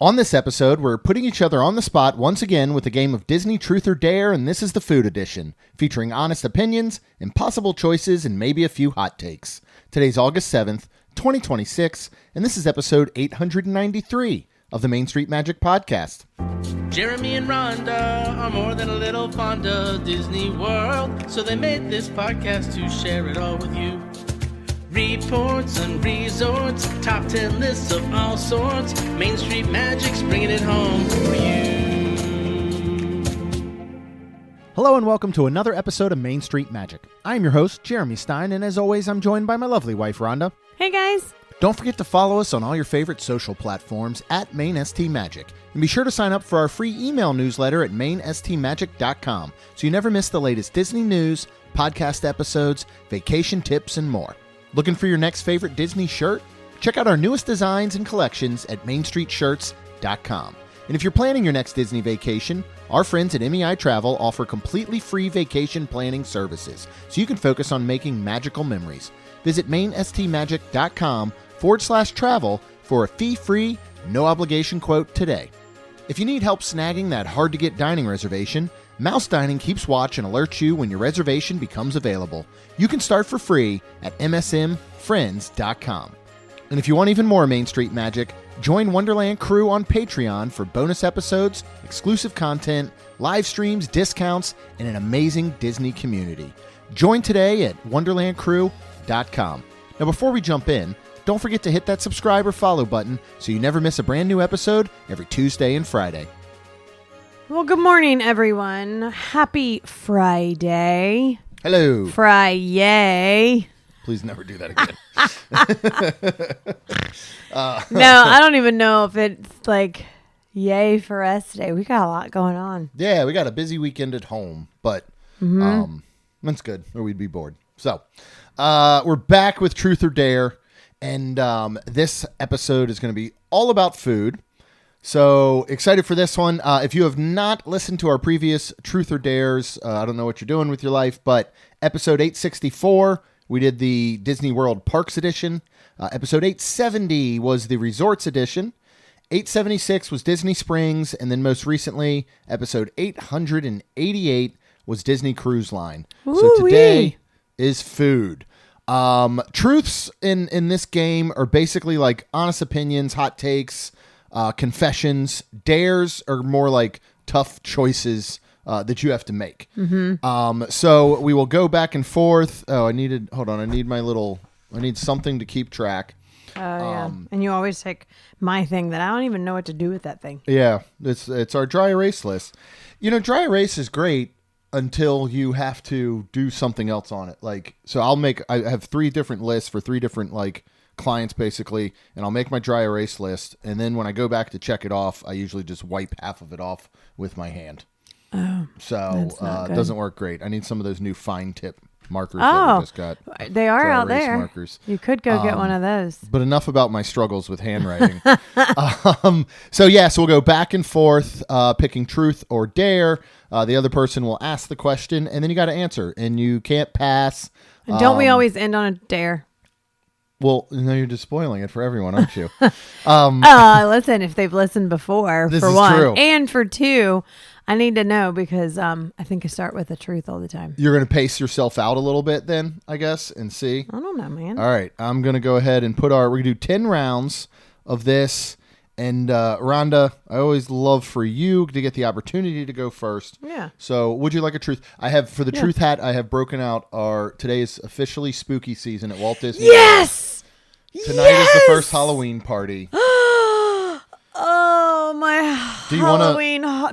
On this episode, we're putting each other on the spot once again with a game of Disney Truth or Dare, and this is the food edition, featuring honest opinions, impossible choices, and maybe a few hot takes. Today's August 7th, 2026, and this is episode 893 of the Main Street Magic Podcast. Jeremy and Rhonda are more than a little fond of Disney World, so they made this podcast to share it all with you. Reports and resorts, top 10 lists of all sorts. Main Street Magic's bringing it home for you. Hello and welcome to another episode of Main Street Magic. I'm your host, Jeremy Stein, and as always, I'm joined by my lovely wife, Rhonda. Hey guys. Don't forget to follow us on all your favorite social platforms at MainSTMagic. And be sure to sign up for our free email newsletter at MainSTMagic.com so you never miss the latest Disney news, podcast episodes, vacation tips, and more. Looking for your next favorite Disney shirt? Check out our newest designs and collections at MainStreetShirts.com. And if you're planning your next Disney vacation, our friends at MEI Travel offer completely free vacation planning services so you can focus on making magical memories. Visit MainSTMagic.com/travel for a fee-free, no-obligation quote today. If you need help snagging that hard-to-get dining reservation, Mouse Dining keeps watch and alerts you when your reservation becomes available. You can start for free at msmfriends.com. And if you want even more Main Street Magic, join Wonderland Crew on Patreon for bonus episodes, exclusive content, live streams, discounts, and an amazing Disney community. Join today at wonderlandcrew.com. Now before we jump in, don't forget to hit that subscribe or follow button so you never miss a brand new episode every Tuesday and Friday. Well, good morning, everyone. Happy Friday. Hello. Friday. Please never do that again. No, I don't even know if it's like yay for us today. We got a lot going on. Yeah, we got a busy weekend at home, but that's good, or we'd be bored. So we're back with Truth or Dare, and this episode is going to be all about food. So excited for this one. If you have not listened to our previous Truth or Dares, I don't know what you're doing with your life, but episode 864, we did the Disney World Parks edition. Episode 870 was the Resorts edition. 876 was Disney Springs. And then most recently, episode 888 was Disney Cruise Line. So today is food. Truths in this game are basically like honest opinions, hot takes, confessions. Dares are more like tough choices that you have to make. So we will go back and forth. I need something to keep track. Oh, yeah. And you always take my thing that I don't even know what to do with that thing. Yeah, it's our dry erase list. You know, dry erase is great until you have to do something else on it. Like, so I have 3 different lists for 3 different like clients basically, and I'll make my dry erase list, and then when I go back to check it off, I usually just wipe half of it off with my hand. Oh, so it doesn't work great. I need some of those new fine tip markers that we just got. They are dry out erase there. Markers. You could go get one of those. But enough about my struggles with handwriting. So we'll go back and forth, picking truth or dare. The other person will ask the question, and then you got to answer, and you can't pass. And don't we always end on a dare? Well, no, you're just spoiling it for everyone, aren't you? Listen, if they've listened before, this for is one. True. And for 2, I need to know because I think I start with the truth all the time. You're going to pace yourself out a little bit then, I guess, and see. I don't know, man. All right. I'm going to go ahead and we're going to do 10 rounds of this. And Rhonda, I always love for you to get the opportunity to go first. Yeah. So would you like a truth? I have, for the truth hat, I have broken out today is officially spooky season at Walt Disney World. Yes! Tonight is the first Halloween party. Oh,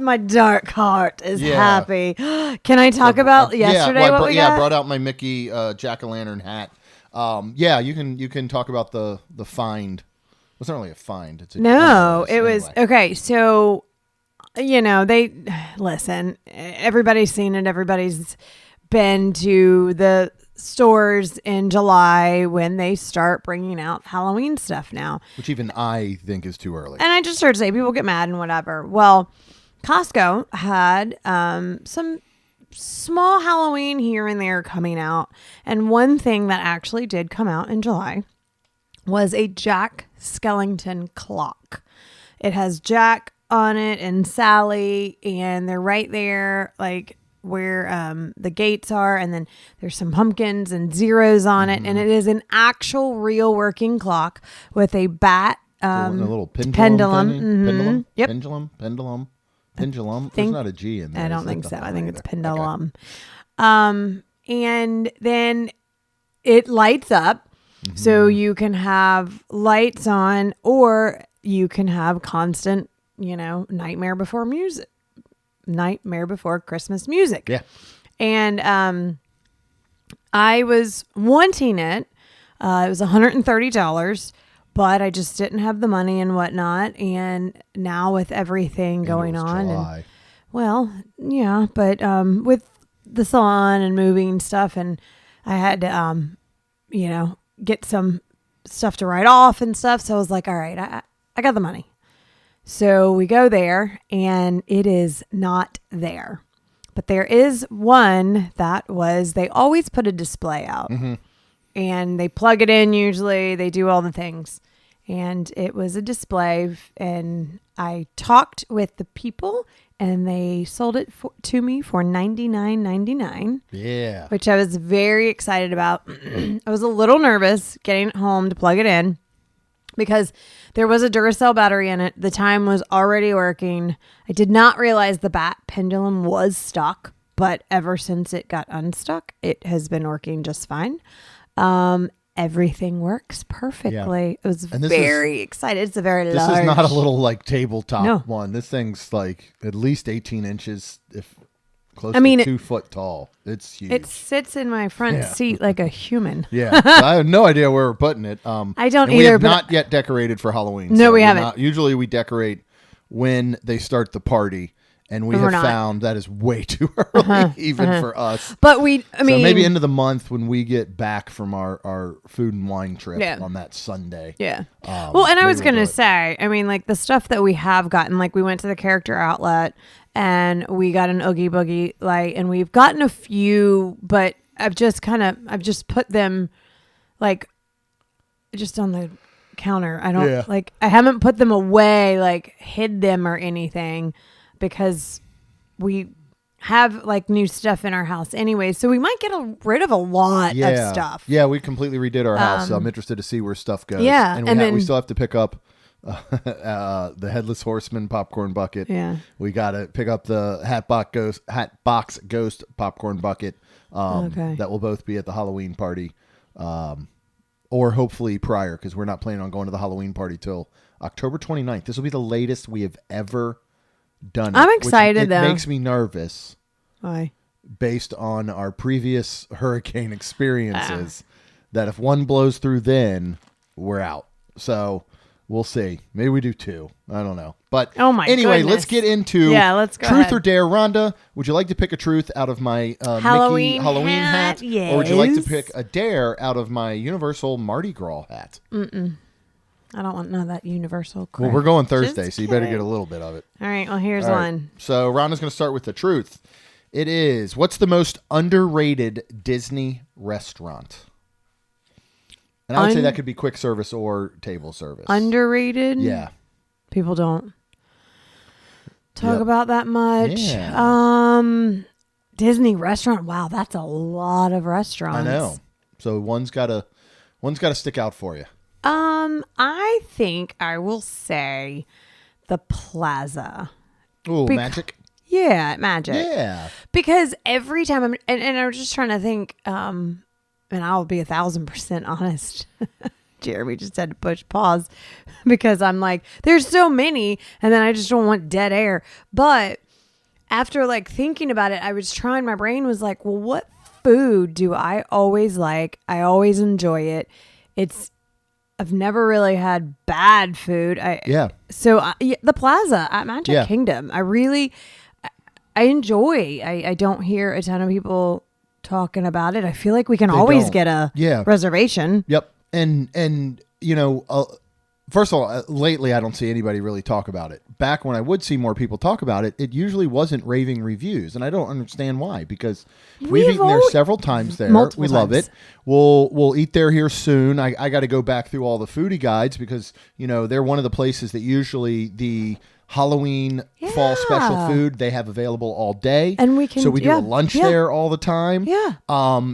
my dark heart is happy. Can I talk about yesterday what we got? I brought out my Mickey jack-o'-lantern hat. You can talk about the find. Well, it's not really a find. It's was okay. So, they listen. Everybody's seen it. Everybody's been to the stores in July when they start bringing out Halloween stuff now. Which even I think is too early. And I just heard say people get mad and whatever. Well, Costco had some small Halloween here and there coming out. And one thing that actually did come out in July was a Jack Skellington clock. it has Jack on it and Sally, and they're right there, like where the gates are, and then there's some pumpkins and zeros on it, and it is an actual real working clock with a bat, a little pendulum. Pendulum. Yep. Pendulum. There's not a G in there. I don't think so. I think it's pendulum. Okay. And then it lights up, so you can have lights on, or you can have constant, Nightmare Before Christmas music. Yeah. And I was wanting it. It was $130, but I just didn't have the money and whatnot. And now with everything going on, July. but with the salon and moving stuff, and I had to, get some stuff to write off and stuff. So I was like, all right, I got the money. So we go there, and it is not there. But there is one they always put a display out. And they plug it in usually. They do all the things. And it was a display, and I talked with the people, and they sold it to me for $99.99. Yeah. Which I was very excited about. I was a little nervous getting it home to plug it in, because there was a Duracell battery in it. The time was already working. I did not realize the bat pendulum was stuck, but ever since it got unstuck, it has been working just fine. Everything works perfectly. Yeah. I was very excited. It's a very large. This is not a little like tabletop No. one. This thing's like at least 18 inches, if close to 2 foot tall. It's huge. It sits in my front seat like a human. Yeah. So I have no idea where we're putting it. I don't and either. We have not yet decorated for Halloween. No, we haven't. Usually we decorate when they start the party. And we have found that is way too early, even for us. But so maybe end of the month when we get back from our food and wine trip on that Sunday. Yeah. Well, and I was going to say, like the stuff that we have gotten, like we went to the character outlet and we got an Oogie Boogie light, and we've gotten a few, but I've just put them like just on the counter. I don't I haven't put them away, like hid them or anything, because we have like new stuff in our house anyway, so we might get rid of a lot of stuff. Yeah, we completely redid our house, so I'm interested to see where stuff goes. Yeah, and we still have to pick up the Headless Horseman popcorn bucket. Yeah, we got to pick up the Hatbox Ghost popcorn bucket. That will both be at the Halloween party, or hopefully prior, because we're not planning on going to the Halloween party till October 29th. This will be the latest we have ever done it. I'm excited, though. It makes me nervous. Why? Based on our previous hurricane experiences, that if one blows through, then we're out. So we'll see. Maybe we do 2. I don't know. But anyway, let's get into let's go Truth ahead. or Dare. Rhonda, would you like to pick a truth out of my Halloween Mickey Halloween hat? Yes. Or would you like to pick a dare out of my Universal Mardi Gras hat? I don't want none of that universal crap. Well, we're going Thursday, so you better get a little bit of it. All right, well, here's All right. one. So Rhonda's going to start with the truth. It is, what's the most underrated Disney restaurant? And I would say that could be quick service or table service. Underrated? Yeah. People don't talk about that much. Yeah. Disney restaurant. Wow, that's a lot of restaurants. I know. So one's got to stick out for you. I think I will say the Plaza. Ooh, Magic? Yeah, Magic. Yeah. Because every time and I was just trying to think, and I'll be 1,000% honest. Jeremy just had to push pause because I'm like, there's so many, and then I just don't want dead air. But after like thinking about it, I was trying, my brain was like, well, what food do I always like? I always enjoy it. I've never really had bad food. So the Plaza at Magic Kingdom, I enjoy. I don't hear a ton of people talking about it. I feel like we can always get a reservation. Yep. And first of all, lately I don't see anybody really talk about it. Back when I would see more people talk about it, it usually wasn't raving reviews, and I don't understand why. Because we've eaten there several times there. Multiple We love times. it. We'll eat there here soon. I got to go back through all the foodie guides because they're one of the places that usually the Halloween fall special food they have available all day, and we can. So we do a lunch there all the time. Yeah.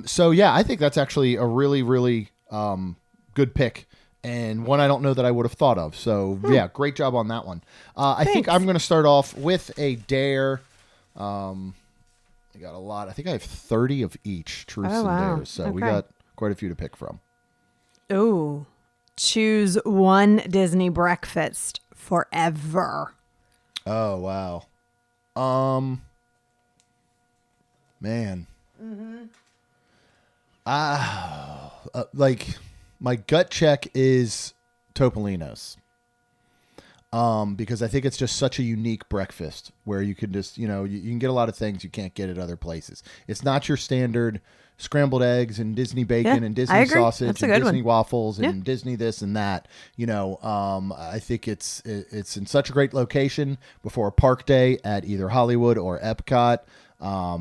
So yeah, I think that's actually a really really good pick. And one I don't know that I would have thought of. So, yeah, great job on that one. I think I'm going to start off with a dare. I got a lot. I think I have 30 of each, truths and dares. So we got quite a few to pick from. Ooh. Choose one Disney breakfast forever. Oh, wow. Man. My gut check is Topolino's. Because I think it's just such a unique breakfast where you can just, you can get a lot of things you can't get at other places. It's not your standard scrambled eggs and Disney bacon and Disney sausage and Disney waffles and Disney this and that. I think it's in such a great location before a park day at either Hollywood or Epcot.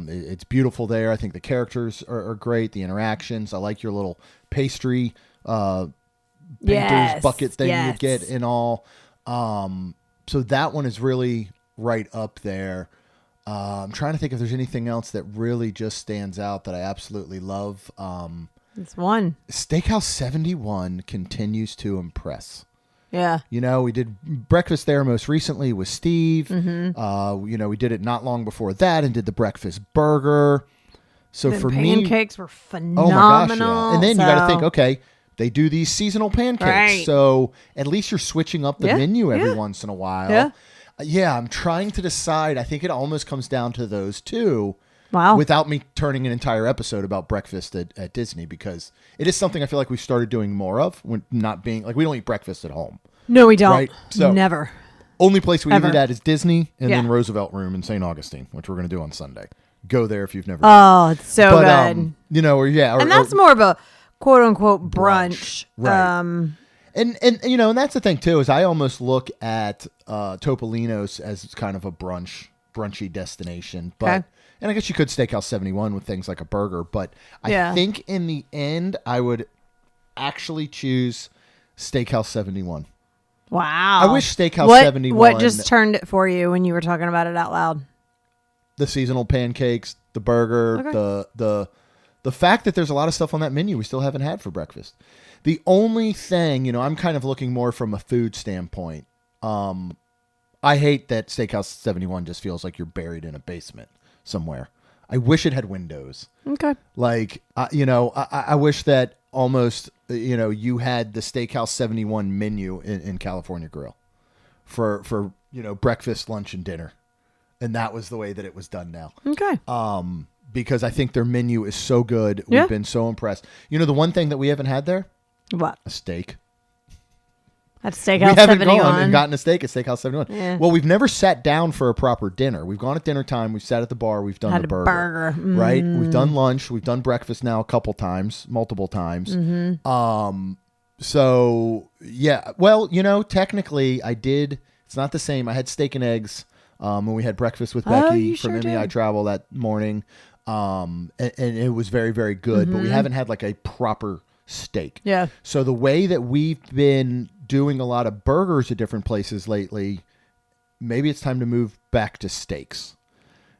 It's beautiful there. I think the characters are great. The interactions. I like your little pastry painter's bucket thing you get and all. So that one is really right up there. I'm trying to think if there's anything else that really just stands out that I absolutely love. It's one. Steakhouse 71 continues to impress. Yeah. We did breakfast there most recently with Steve. We did it not long before that and did the breakfast burger. So for me, pancakes were phenomenal. Oh my gosh, yeah. And then you got to think, okay, they do these seasonal pancakes. Right. So at least you're switching up the menu every once in a while. Yeah, I'm trying to decide. I think it almost comes down to those two. Wow. Without me turning an entire episode about breakfast at Disney, because it is something I feel like we started doing more of when not being like we don't eat breakfast at home. No, we don't. Right? So never. Only place we Ever. eat it at is Disney and then Yeah. Roosevelt Room in St. Augustine, which we're going to do on Sunday. Go there if you've never Oh, it's so good. and that's more of a quote unquote brunch. Right. And that's the thing too, is I almost look at Topolino's as kind of a brunchy destination. But and I guess you could Steakhouse 71 with things like a burger, but I think in the end I would actually choose Steakhouse 71. Wow. I wish Steakhouse 71. What just turned it for you when you were talking about it out loud? The seasonal pancakes, the burger, the fact that there's a lot of stuff on that menu we still haven't had for breakfast. The only thing, I'm kind of looking more from a food standpoint. I hate that Steakhouse 71 just feels like you're buried in a basement somewhere. I wish it had windows. Okay. Like, I wish that almost, you had the Steakhouse 71 menu in California Grill for breakfast, lunch, and dinner. And that was the way that it was done now. Okay. Because I think their menu is so good. We've been so impressed. The one thing that we haven't had there? What? A steak. At Steakhouse 71. We haven't gone and gotten a steak at Steakhouse 71. Yeah. Well, we've never sat down for a proper dinner. We've gone at dinner time. We've sat at the bar. We've done the burger. Right? We've done lunch. We've done breakfast now a couple times, multiple times. So, yeah. Well, technically I did. It's not the same. I had steak and eggs when we had breakfast with Becky from MEI Travel that morning. And it was very, very good. But we haven't had like a proper steak. Yeah. So the way that we've been doing a lot of burgers at different places lately, maybe it's time to move back to steaks.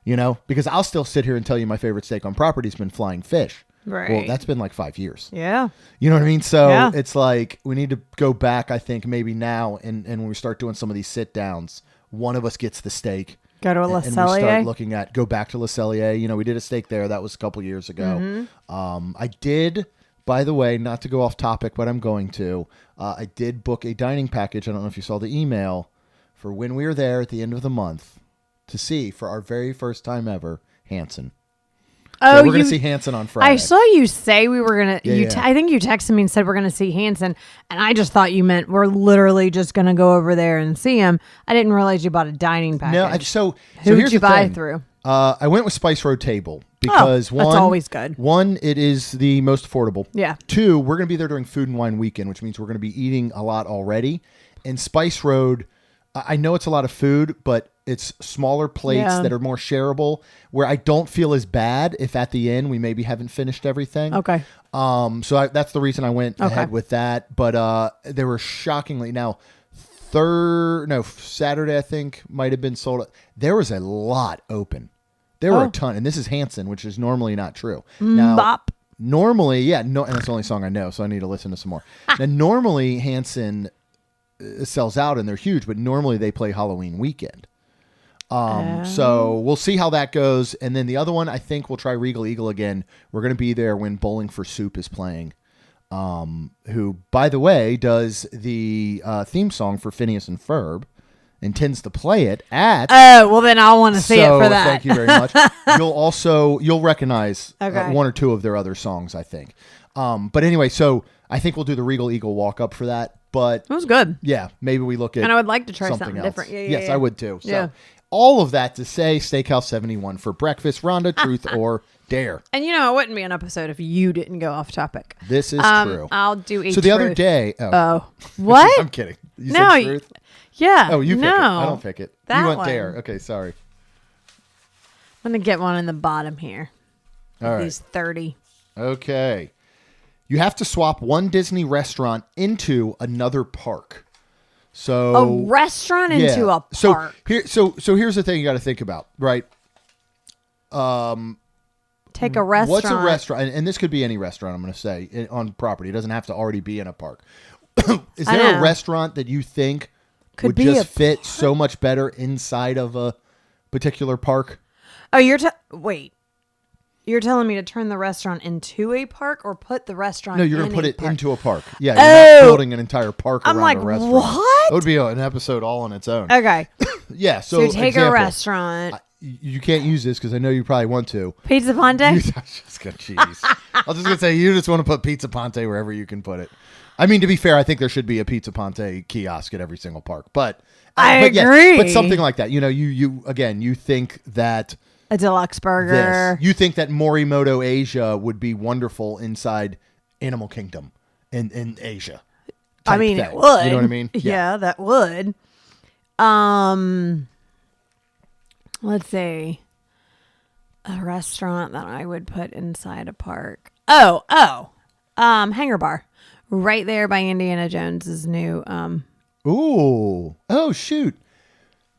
Because I'll still sit here and tell you my favorite steak on property has been flying fish. Right. Well, that's been like 5 years. Yeah. You know what I mean? So it's like we need to go back, I think, maybe now. And when we start doing some of these sit downs, one of us gets the steak. Go to a Le And we start Cellier. looking at, go back to Le Cellier. We did a steak there. That was a couple years ago. I did, by the way, not to go off topic, but I'm going to. I did book a dining package. I don't know if you saw the email for when we were there at the end of the month to see for our very first time ever, Hanson. Oh, so we're going to see Hanson on Friday. I saw you say we were going to, Yeah. I think you texted me and said we're going to see Hanson. And I just thought you meant we're literally just going to go over there and see him. I didn't realize you bought a dining package. No, so Who here's did you the buy thing. through? I went with Spice Road Table because that's always good. One, it is the most affordable. Yeah. 2, we're going to be there during Food and Wine Weekend, which means we're going to be eating a lot already. And Spice Road, I know it's a lot of food, but it's smaller plates that are more shareable, where I don't feel as bad if at the end we maybe haven't finished everything. Okay. So that's the reason I went ahead with that. But they were shockingly now Saturday I think might have been sold. There was a lot open. There were a ton, and this is Hanson, which is normally not true. Now, Bop. normally, and that's the only song I know, so I need to listen to some more. Now, normally Hanson sells out and they're huge, but normally they play Halloween weekend. So we'll see how that goes. And then the other one, I think we'll try Regal Eagle again. We're going to be there when Bowling for Soup is playing, who, by the way, does the theme song for Phineas and Ferb, intends to play it at. Oh, well, then I'll want to see it for that. Thank you very much. You'll recognize one or two of their other songs, I think. But anyway, so I think we'll do the Regal Eagle walk up for that. But it was good. Yeah, maybe we look at. And I would like to try something something else. different. Yes, I would too. So all of that to say, Steakhouse 71 for breakfast. Rhonda, truth or dare? And it wouldn't be an episode if you didn't go off topic. This is true. I'll do a So the other day. Oh, what? I'm kidding. You No, said truth? Yeah. Oh, you pick it. I don't pick it. That You went one. dare. Okay, sorry. I'm going to get one in the bottom here. All right. These 30. Okay. You have to swap one Disney restaurant into another park. So A restaurant into a park. So here's the thing you got to think about, right? Take a restaurant. What's a restaurant? And this could be any restaurant, I'm going to say, on property. It doesn't have to already be in a park. Is there a restaurant that you think would just fit so much better inside of a particular park? Oh, wait. You're telling me to turn the restaurant into a park or put the restaurant No, you're going to put it park? into a park. Yeah, you're not building an entire park around a restaurant. What? That would be an episode all on its own. Okay. Yeah, So you take a restaurant. You can't use this because I know you probably want to. Pizza Ponte? I was just going to jeez. I was just going to say, you just want to put Pizza Ponte wherever you can put it. I mean, to be fair, I think there should be a Pizza Ponte kiosk at every single park. But I agree. agree. But something like that. You think that A deluxe burger. you think that Morimoto Asia would be wonderful inside Animal Kingdom in Asia. I mean, thing. it would. You know what I mean? Yeah, that would. Let's see. A restaurant that I would put inside a park. Hangar Bar. Right there by Indiana Jones's new Ooh. Oh, shoot.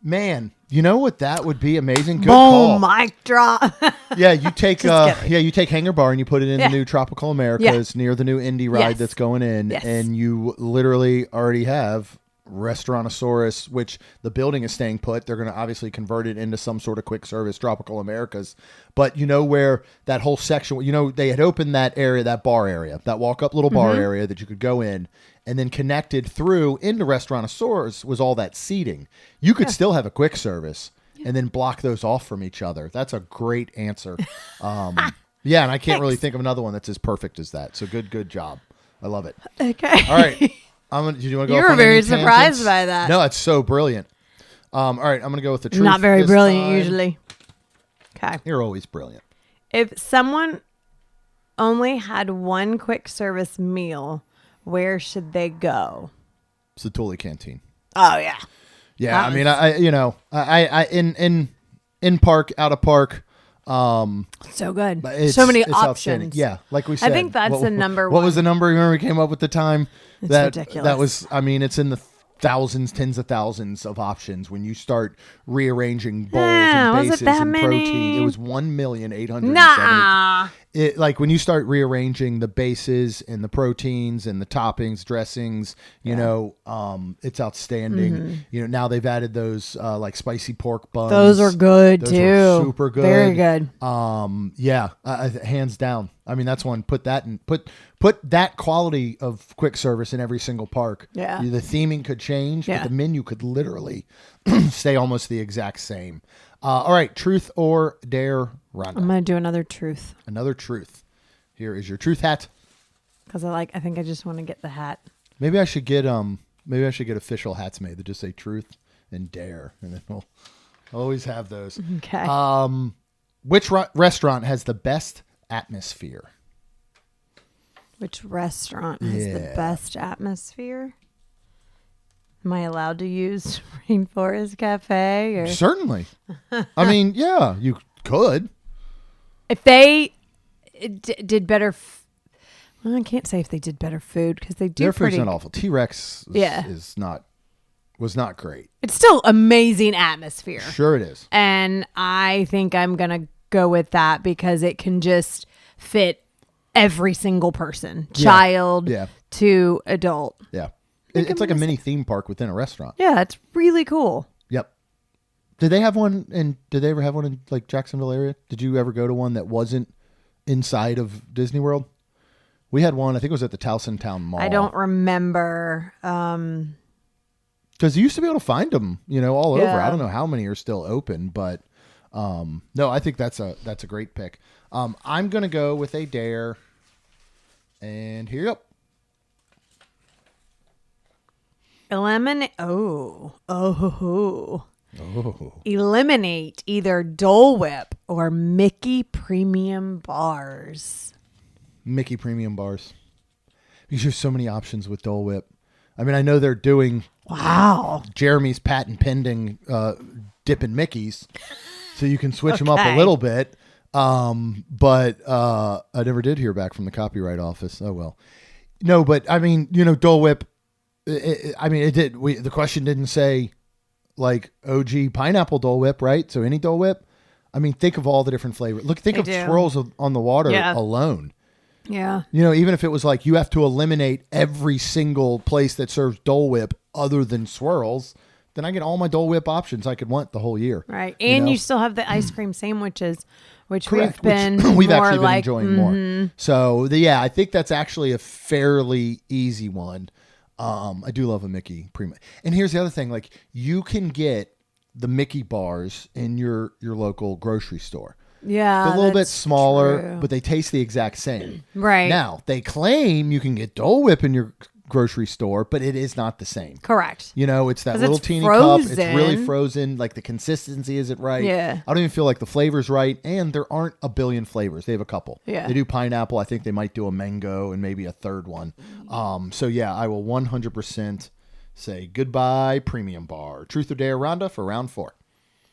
Man, you know what? That would be amazing. Good boom, call. mic drop. Yeah, you take Just you take Hangar Bar and you put it in the new Tropical Americas near the new Indy ride Yes. that's going in, Yes. and you literally already have Restaurantosaurus, which the building is staying put. They're going to obviously convert it into some sort of quick service Tropical Americas. But where that whole section, they had opened that area, that bar area, that walk up little bar area that you could go in, and then connected through into Restaurantosaurus was all that seating. You could still have a quick service and then block those off from each other. That's a great answer. Yeah, and I can't really think of another one that's as perfect as that. So good job. I love it. Okay. All right. Do you want to go? You were very surprised by that. No, it's so brilliant. All right, I'm going to go with the truth. Not very this brilliant time. usually. Okay. You're always brilliant. If someone only had one quick service meal, where should they go? It's the Tully Canteen. Oh yeah. Yeah, I mean, I in park, out of park. So good. It's, so many it's outstanding. options. Yeah, like we said. I think that's the number What one. was the number? Remember we came up with the time? It's that ridiculous. That was. I mean, it's in the thousands, tens of thousands of options when you start rearranging bowls and was it bases that and many? protein. It was 1,870,000. Nah. Like when you start rearranging the bases and the proteins and the toppings, dressings, it's outstanding. Now they've added those like spicy pork buns. Those are good Those too. are super good. Very good. Hands down. I mean, that's one. Put that quality of quick service in every single park. Yeah. The theming could change, but the menu could literally stay almost the exact same. All right, truth or dare, Rhonda. I'm gonna do another truth Another truth. Here is your truth hat. because I think I just want to get the hat. Maybe I should get official hats made that just say truth and dare, and then we'll always have those. Okay. Which restaurant has the best atmosphere? Which restaurant has the best atmosphere? Am I allowed to use Rainforest Cafe? Or Certainly. I mean, yeah, you could. if they did better, well, I can't say if they did better food because they do. Their food's not awful. T-Rex was not great. It's still amazing atmosphere. Sure it is. And I think I'm going to go with that because it can just fit every single person, child to adult. Yeah. It's like a mini theme park within a restaurant. Yeah, it's really cool. Yep. Did they ever have one in like Jacksonville area? Did you ever go to one that wasn't inside of Disney World? We had one, I think it was at the Towson Town Mall. I don't remember. Because you used to be able to find them, all over. I don't know how many are still open, but no, I think that's a great pick. I'm going to go with a dare. And here you go. Eliminate either Dole Whip or Mickey Premium Bars. Mickey Premium Bars. Because there's so many options with Dole Whip. I mean, I know they're doing Jeremy's patent pending dipping Mickeys, so you can switch them up a little bit. But I never did hear back from the copyright office. Oh well. No, but I mean, Dole Whip. It did. The question didn't say like OG pineapple Dole Whip, right? So any Dole Whip. I mean, think of all the different flavors. Think of swirls on the water alone. Yeah. Even if it was like you have to eliminate every single place that serves Dole Whip other than swirls, then I get all my Dole Whip options I could want the whole year. Right. And you still have the ice cream sandwiches, which we've actually been enjoying more. So I think that's actually a fairly easy one. I do love a Mickey Premium. And here's the other thing, like you can get the Mickey bars in your local grocery store. Yeah. They're a little bit smaller, but they taste the exact same. Right. Now, they claim you can get Dole Whip in your grocery store, but it is not the same. Correct. It's that little teeny cup. It's really frozen. Like the consistency isn't right. Yeah. I don't even feel like the flavor's right. And there aren't a billion flavors. They have a couple. Yeah. They do pineapple. I think they might do a mango and maybe a third one. So yeah, I will 100% say goodbye Premium Bar. Truth or dare, Rhonda, for round 4.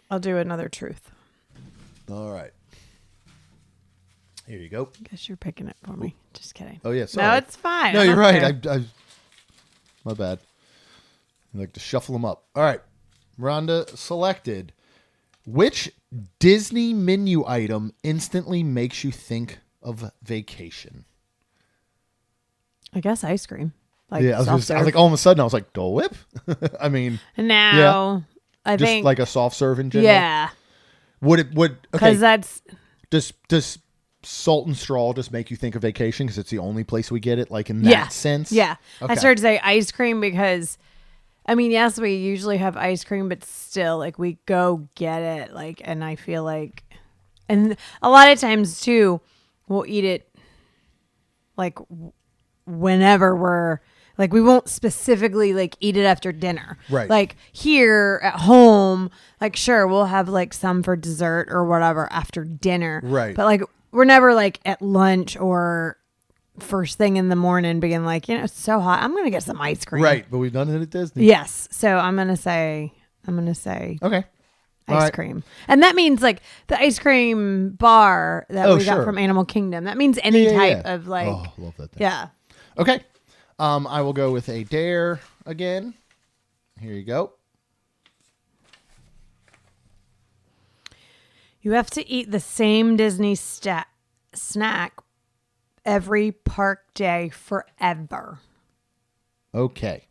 I'll do another truth. All right. Here you go. Guess you're picking it for me. Just kidding. Oh, yeah. Sorry. No, it's fine. No, you're right. My bad. I like to shuffle them up. All right. Rhonda selected. Which Disney menu item instantly makes you think of vacation? I guess ice cream. I was like, all of a sudden, I was like, Dole Whip? I mean. No. I just think. Like a soft serve in general? Yeah. Because that's. Does Salt and Straw just make you think of vacation because it's the only place we get it, like in that sense? Yeah. Okay. I started to say ice cream because, I mean, yes, we usually have ice cream, but still, like, we go get it, like, and I feel like, and a lot of times, too, we'll eat it, like, whenever we're, like, we won't specifically, like, eat it after dinner. Right. Like, here at home, like, sure, we'll have, like, some for dessert or whatever after dinner. Right. But, like, we're never, like, at lunch or first thing in the morning being like, it's so hot. I'm going to get some ice cream. Right. But we've done it at Disney. Yes. So I'm going to say okay. Ice cream. And that means, like, the ice cream bar that we got from Animal Kingdom. That means any type of, like. Oh, love that thing. Yeah. Okay. I will go with a dare again. Here you go. You have to eat the same Disney snack every park day forever. Okay.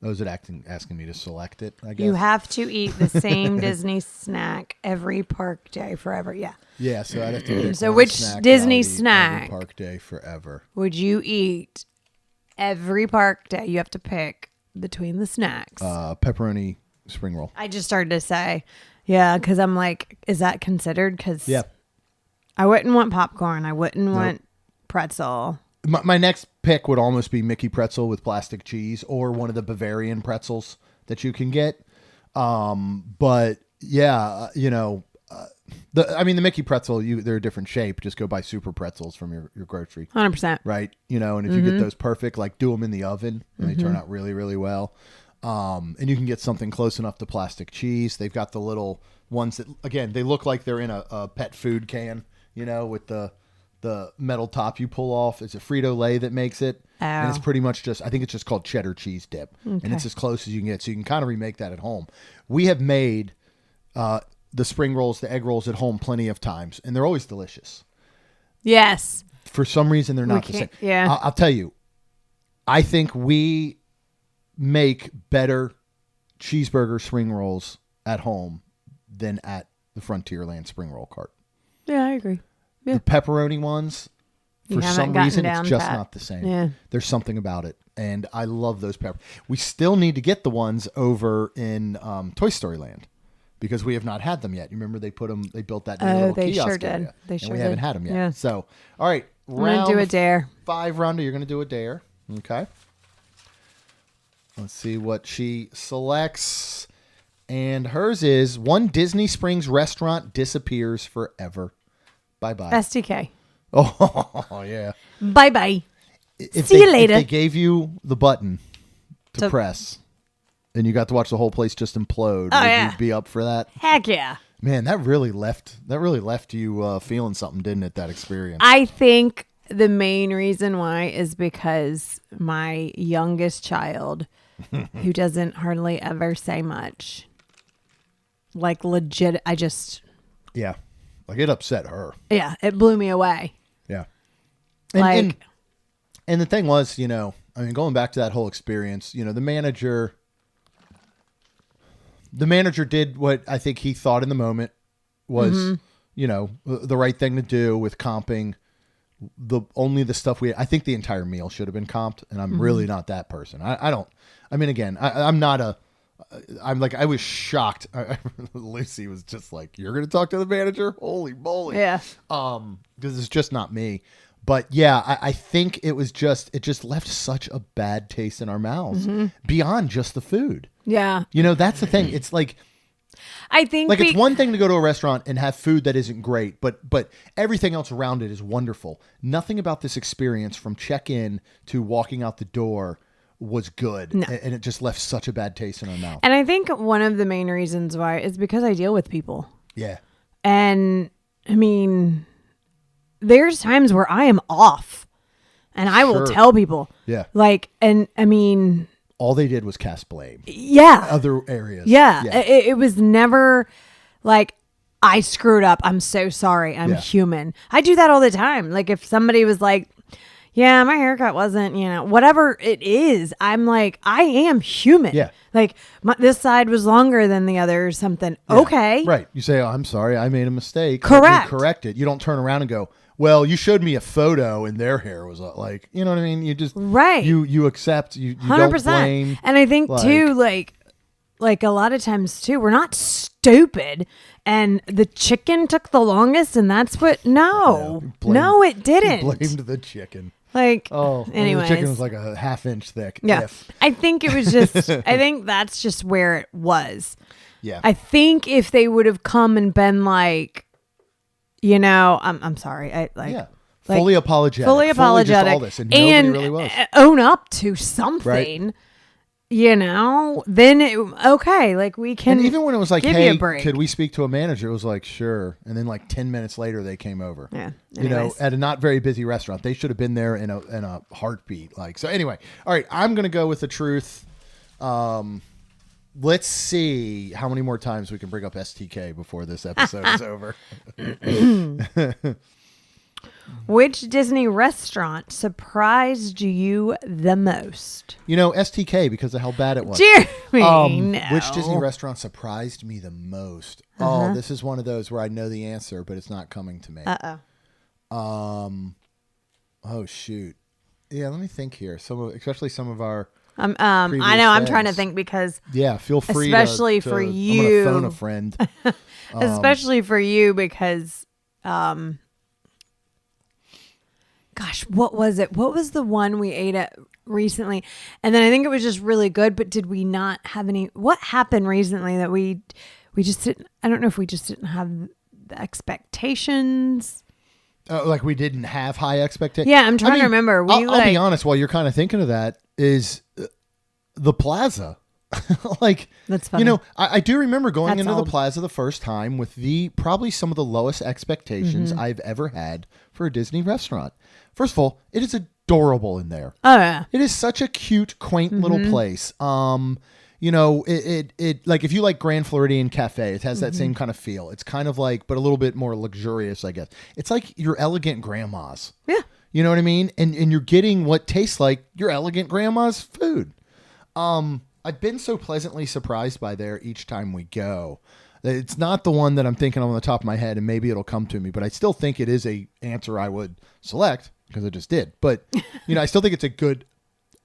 Oh, is it asking me to select it, I guess? You have to eat the same Disney snack every park day forever. Yeah. Yeah, so I'd have to pick So one which snack Disney every snack park day forever would you eat every park day? You have to pick between the snacks. Pepperoni spring roll. I just started to say, yeah, because I'm like, is that considered? Because I wouldn't want popcorn. I wouldn't want pretzel. My next pick would almost be Mickey pretzel with plastic cheese or one of the Bavarian pretzels that you can get. But yeah, the Mickey pretzel, they're a different shape. Just go buy super pretzels from your grocery. 100%. Right. And if you get those perfect, like do them in the oven and they turn out really, really well. And you can get something close enough to plastic cheese. They've got the little ones that, again, they look like they're in a pet food can, with the metal top you pull off. It's a Frito-Lay that makes it. Oh. And it's pretty much I think it's just called cheddar cheese dip. Okay. And it's as close as you can get. So you can kind of remake that at home. We have made the spring rolls, the egg rolls at home plenty of times, and they're always delicious. Yes. For some reason, they're not the same. Yeah. I'll tell you, I think we make better cheeseburger spring rolls at home than at the Frontierland spring roll cart. Yeah, I agree. Yeah. The pepperoni ones, for some reason, it's just not the same. Yeah. There's something about it, and I love those pepper. We still need to get the ones over in Toy Story Land because we have not had them yet. You remember they built that new little they kiosk sure did. area, They sure and we did. haven't had them yet. Yeah. So, all right, I'm going to do a dare. 5 Rhonda, you're going to do a dare. Okay. Let's see what she selects. And hers is one Disney Springs restaurant disappears forever. Bye-bye. STK. Oh, yeah. Bye-bye. See you later. If they gave you the button to press and you got to watch the whole place just implode, would you be up for that? Heck yeah. Man, that really left you feeling something, didn't it, that experience? I think the main reason why is because my youngest child, who doesn't hardly ever say much, like legit, Yeah. Like it upset her. Yeah, it blew me away. Yeah. And the thing was, going back to that whole experience, the manager did what I think he thought in the moment was, the right thing to do with comping the stuff I think the entire meal should have been comped, and I'm really not that person. I was shocked. Lucy was just like, "You're going to talk to the manager? Holy moly." Yeah. Because it's just not me. But yeah, I think it just left such a bad taste in our mouths beyond just the food. Yeah. That's the thing. It's like, I think it's one thing to go to a restaurant and have food that isn't great, but everything else around it is wonderful. Nothing about this experience from check-in to walking out the door was good. No. And it just left such a bad taste in our mouth. And I think one of the main reasons why is because I deal with people. Yeah. And there's times where I am off and I will tell people. Yeah. All they did was cast blame. Yeah. Other areas. Yeah. It was never like, I screwed up. I'm so sorry. I'm human. I do that all the time. Like if somebody was like, yeah, my haircut wasn't, whatever it is. I'm like, I am human. Yeah. Like this side was longer than the other or something. Yeah. Okay. Right. You say, "Oh, I'm sorry. I made a mistake." Correct. Correct it. You don't turn around and go, "Well, you showed me a photo and their hair was like," you know what I mean? You just, you accept, you 100%. Don't blame. And I think too, like a lot of times too, we're not stupid. And the chicken took the longest, and that's what, no, it didn't. Blamed the chicken. Like, the anyways. chicken was like a half-inch thick. Yeah. I think it was just, I think that's just where it was. Yeah. I think if they would have come and been like, I'm sorry. Fully apologetic. Fully apologetic. All this, and nobody really was. Own up to something. Right. Then like we can. And even when it was like, give "Hey, you a break. Could we speak to a manager?" It was like, "Sure." And then like 10 minutes later, they came over. Yeah. Anyways. At a not very busy restaurant, they should have been there in a heartbeat. Like, so anyway, all right, I'm gonna go with the truth. Let's see how many more times we can bring up STK before this episode is over. Which Disney restaurant surprised you the most? STK, because of how bad it was. Jeremy, no. Which Disney restaurant surprised me the most? Oh, this is one of those where I know the answer, but it's not coming to me. Oh, shoot. Yeah, let me think here. Especially some of our I know. Fans. I'm trying to think because feel free. Especially for you. I'm gonna phone a friend. Especially for you because. Gosh, what was it? What was the one we ate at recently? And then I think it was just really good, but did we not have any? What happened recently that we just didn't? I don't know if we just didn't have the expectations. Like we didn't have high expectations. Yeah, I'm trying to remember. I'll be honest. While you're kind of thinking of that, is the Plaza. Like, That's funny. I do remember going That's into old. the plaza the first time with probably some of the lowest expectations I've ever had for a Disney restaurant. First of all, it is adorable in there. Oh yeah. It is such a cute, quaint little place. It like if you like Grand Floridian Cafe, it has that same kind of feel. It's kind of like, but a little bit more luxurious, I guess. It's like your elegant grandma's. Yeah. You know what I mean? And you're getting what tastes like your elegant grandma's food. I've been so pleasantly surprised by there each time we go. It's not the one that I'm thinking of on the top of my head, and maybe it'll come to me, but I still think it is a answer I would select because I just did. But, I still think it's a good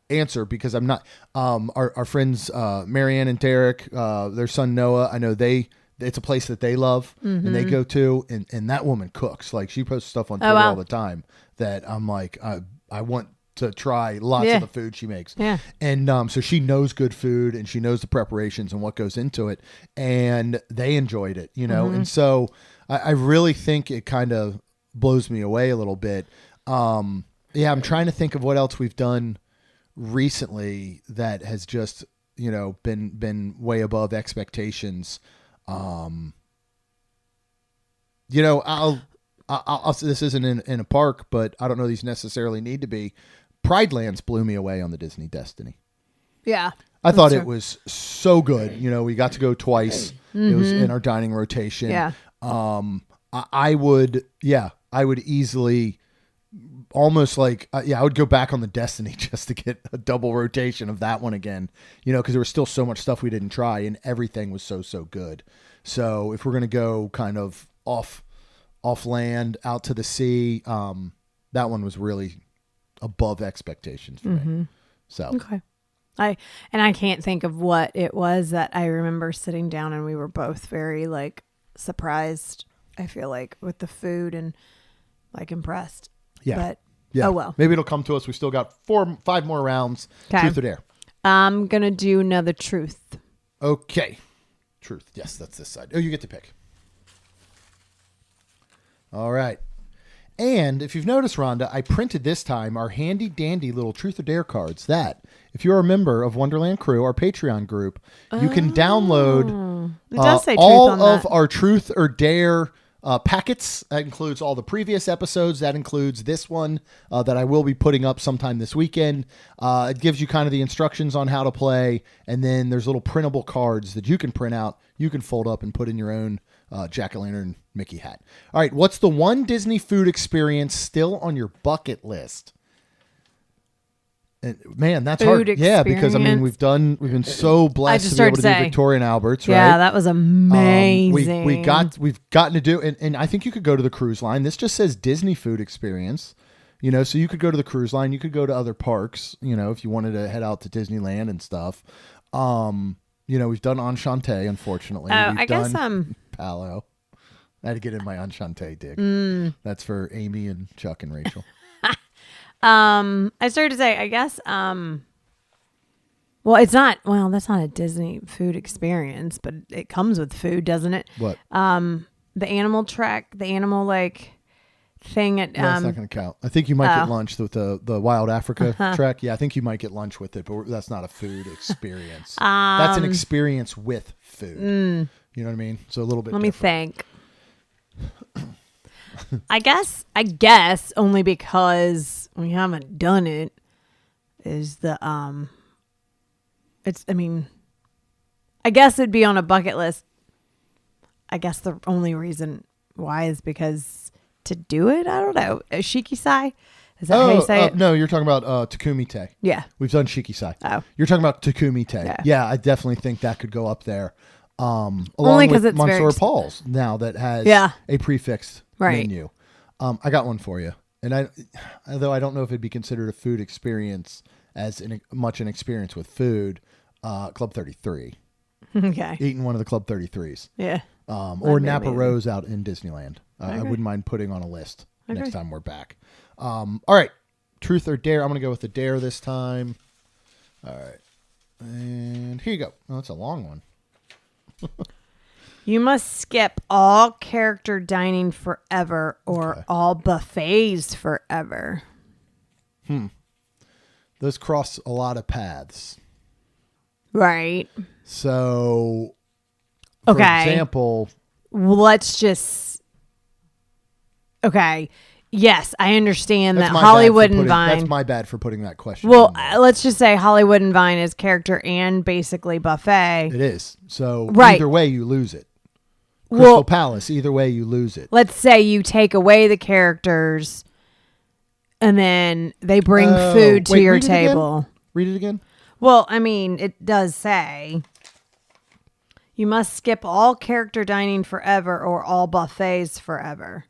answer because I'm not, our friends, Marianne and Derek, their son Noah, I know it's a place that they love and they go to, and that woman cooks. Like, she posts stuff on Twitter all the time that I'm like, I want to try lots of the food she makes. Yeah. And so she knows good food and she knows the preparations and what goes into it. And they enjoyed it, And so I really think it kind of blows me away a little bit. I'm trying to think of what else we've done recently that has just, been way above expectations. I'll this isn't in a park, but I don't know these necessarily need to be. Pride Lands blew me away on the Disney Destiny. Yeah. I thought it was so good. We got to go twice. It was in our dining rotation. Yeah. I would easily almost like, I would go back on the Destiny just to get a double rotation of that one again, because there was still so much stuff we didn't try and everything was so good. So if we're going to go kind of off land out to the sea, that one was really above expectations for me. So, okay. I can't think of what it was that I remember sitting down and we were both very like surprised, I feel like, with the food and like impressed. Yeah. But yeah. Oh well. Maybe it'll come to us. We still got 5 more rounds. Okay. Truth or dare? I'm going to do another truth. Okay. Truth. Yes, that's this side. Oh, you get to pick. All right. And if you've noticed, Rhonda, I printed this time our handy dandy little Truth or Dare cards that, if you're a member of Wonderland Crew, our Patreon group, you can download It does say truth all on of that. our Truth or Dare packets. That includes all the previous episodes. That includes this one that I will be putting up sometime this weekend. It gives you kind of the instructions on how to play. And then there's little printable cards that you can print out. You can fold up and put in your own jack-o'-lantern Mickey hat. All right, what's the one Disney food experience still on your bucket list? And man, that's Food hard. Yeah, because I mean, we've been so blessed to be able to do Victoria and Albert's, right? Yeah, that was amazing. We've gotten to do, and I think you could go to the cruise line. This just says Disney food experience, so you could go to the cruise line, you could go to other parks, if you wanted to head out to Disneyland and stuff. We've done Enchante, unfortunately. I guess Palo. I had to get in my Enchante dig. That's for Amy and Chuck and Rachel. I started to say, I guess, well, that's not a Disney food experience, but it comes with food, doesn't it? What? The animal track, the animal like thing at, that's not going to count. I think you might get lunch with the Wild Africa trek. Yeah, I think you might get lunch with it, but that's not a food experience. That's an experience with food. You know what I mean? So a little bit Let different. me think. I guess only because we haven't done it is the I guess it'd be on a bucket list. I guess the only reason why is because to do it, I don't know. A Shikisai? Is that how you say it? No, you're talking about Takumite. Yeah. We've done Shikisai. Oh. You're talking about Takumite. Yeah, I definitely think that could go up there. Only because it's Monsieur Paul's now that has a prefixed menu. I got one for you, and although I don't know if it'd be considered a food experience as much an experience with food, Club 33. Okay. Eating one of the Club 33s. Yeah. Or Napa Rose out in Disneyland. I wouldn't mind putting on a list next time we're back. All right. Truth or dare? I'm going to go with the dare this time. All right. And here you go. Oh, that's a long one. You must skip all character dining forever or all buffets forever. Those cross a lot of paths. Right. So, for Okay. example, Let's just. Okay. Yes, I understand that that's my Hollywood bad for and putting- Vine. That's my bad for putting that question. Well, in there. let's just say Hollywood and Vine is character and basically buffet. It is. So Right. either way, you lose it. Crystal Palace, either way, you lose it. Let's say you take away the characters and then they bring food to your read it again? table. Read it again. Well, I mean, it does say you must skip all character dining forever or all buffets forever.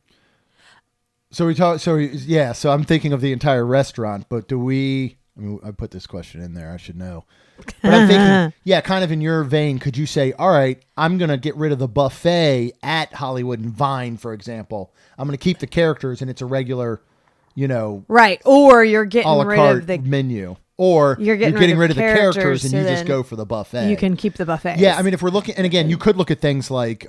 So we talk. So yeah. So I'm thinking of the entire restaurant, but do we? I mean, I put this question in there. I should know. But I'm thinking, yeah, kind of in your vein. Could you say, all right, I'm gonna get rid of the buffet at Hollywood and Vine, for example. I'm gonna keep the characters, and it's a regular, Right. Or you're a getting la rid carte of the menu, or You're getting rid of the characters, and so you just then go for the buffet. you can keep the buffet. Yeah, I mean, if we're looking, and again, you could look at things like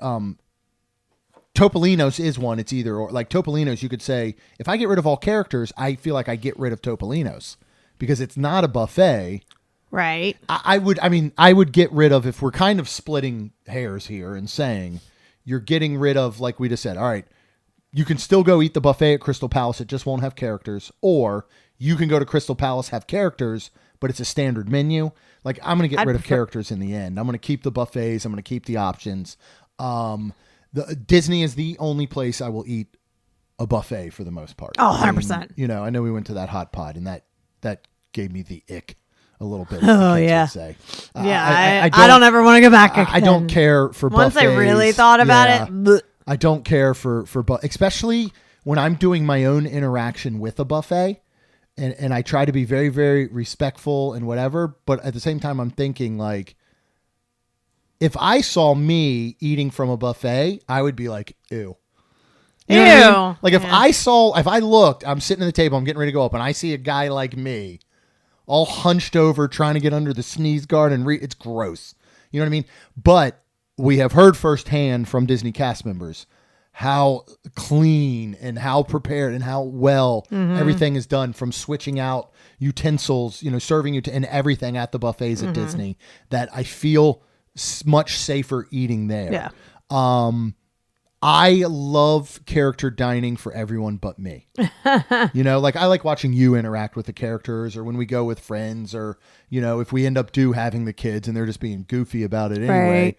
Topolino's is one. It's either or. Like Topolino's, you could say, if I get rid of all characters, I feel like I get rid of Topolino's because it's not a buffet. Right. I would get rid of, if we're kind of splitting hairs here and saying you're getting rid of, like we just said, all right, you can still go eat the buffet at Crystal Palace. It just won't have characters. Or you can go to Crystal Palace, have characters, but it's a standard menu. Like, I'm going to get rid of characters in the end. I'm going to keep the buffets. I'm going to keep the options. Disney is the only place I will eat a buffet for the most part. Oh, 100%. I know we went to that hot pot, and that gave me the ick a little bit. Oh, the kids yeah. would say. Yeah, I don't ever want to go back. I don't care for Once buffets. I really thought about it, bleh. I don't care for especially when I'm doing my own interaction with a buffet, and I try to be very, very respectful and whatever. But at the same time, I'm thinking, like, if I saw me eating from a buffet, I would be like, ew. You know what I mean? Like, if I looked, I'm sitting at the table, I'm getting ready to go up, and I see a guy like me all hunched over trying to get under the sneeze guard, and it's gross. You know what I mean? But we have heard firsthand from Disney cast members how clean and how prepared and how well everything is done, from switching out utensils, serving and everything at the buffets at Disney, that I feel much safer eating there. Yeah. I love character dining for everyone but me. Like, I like watching you interact with the characters, or when we go with friends, or, if we end up having the kids and they're just being goofy about it anyway,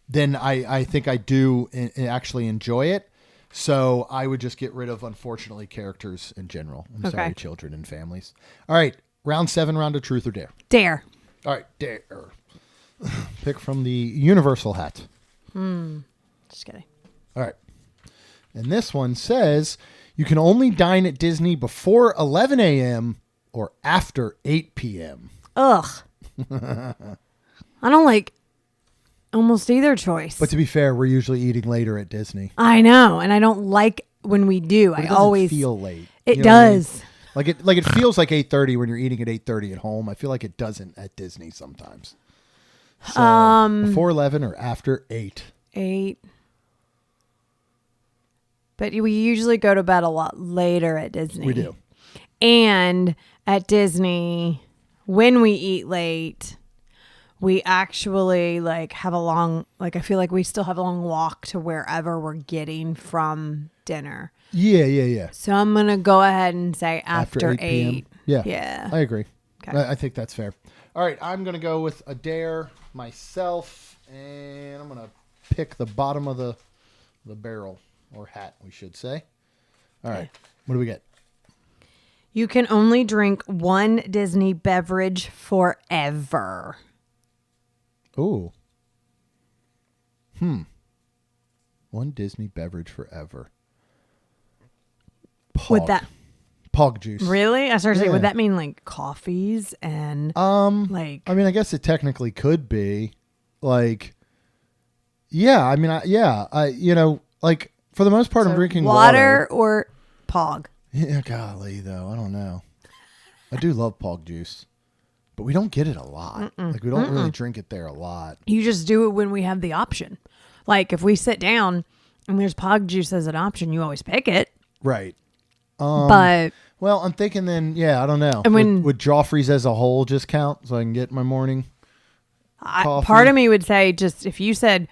then I think I do actually enjoy it. So I would just get rid of, unfortunately, characters in general. I'm sorry, children and families. All right. Round 7, round of truth or dare. Dare. All right. Dare. Pick from the universal hat. Just kidding. All right. And this one says you can only dine at Disney before 11 a.m. or after 8 p.m. Ugh. I don't like almost either choice. But to be fair, we're usually eating later at Disney. I know, and I don't like when we do. But I it doesn't always feel late. It You know what I mean? does. Like it feels like 8:30 when you're eating at 8:30 at home. I feel like it doesn't at Disney sometimes. So before 11 or after 8. 8. But we usually go to bed a lot later at Disney. We do. And at Disney, when we eat late, we actually have a long, I feel like we still have a long walk to wherever we're getting from dinner. Yeah. So I'm going to go ahead and say after 8. p.m. Yeah. I agree. Okay. I think that's fair. All right. I'm going to go with a dare myself, and I'm going to pick the bottom of the barrel, or hat, we should say. All right. What do we get? You can only drink one Disney beverage forever. Ooh. One Disney beverage forever. Pog. Would that Pog juice. really? I started to say, Yeah. would that mean coffees and I mean, I guess it technically could be yeah. I mean, for the most part, I'm drinking water. or Pog. Yeah, golly, though, I don't know. I do love Pog juice, but we don't get it a lot. We don't really drink it there a lot. You just do it when we have the option. If we sit down and there's Pog juice as an option, you always pick it. Right. But Well, I'm thinking then, I don't know. And Would Joffrey's as a whole just count so I can get my morning? coffee. Part of me would say just if you said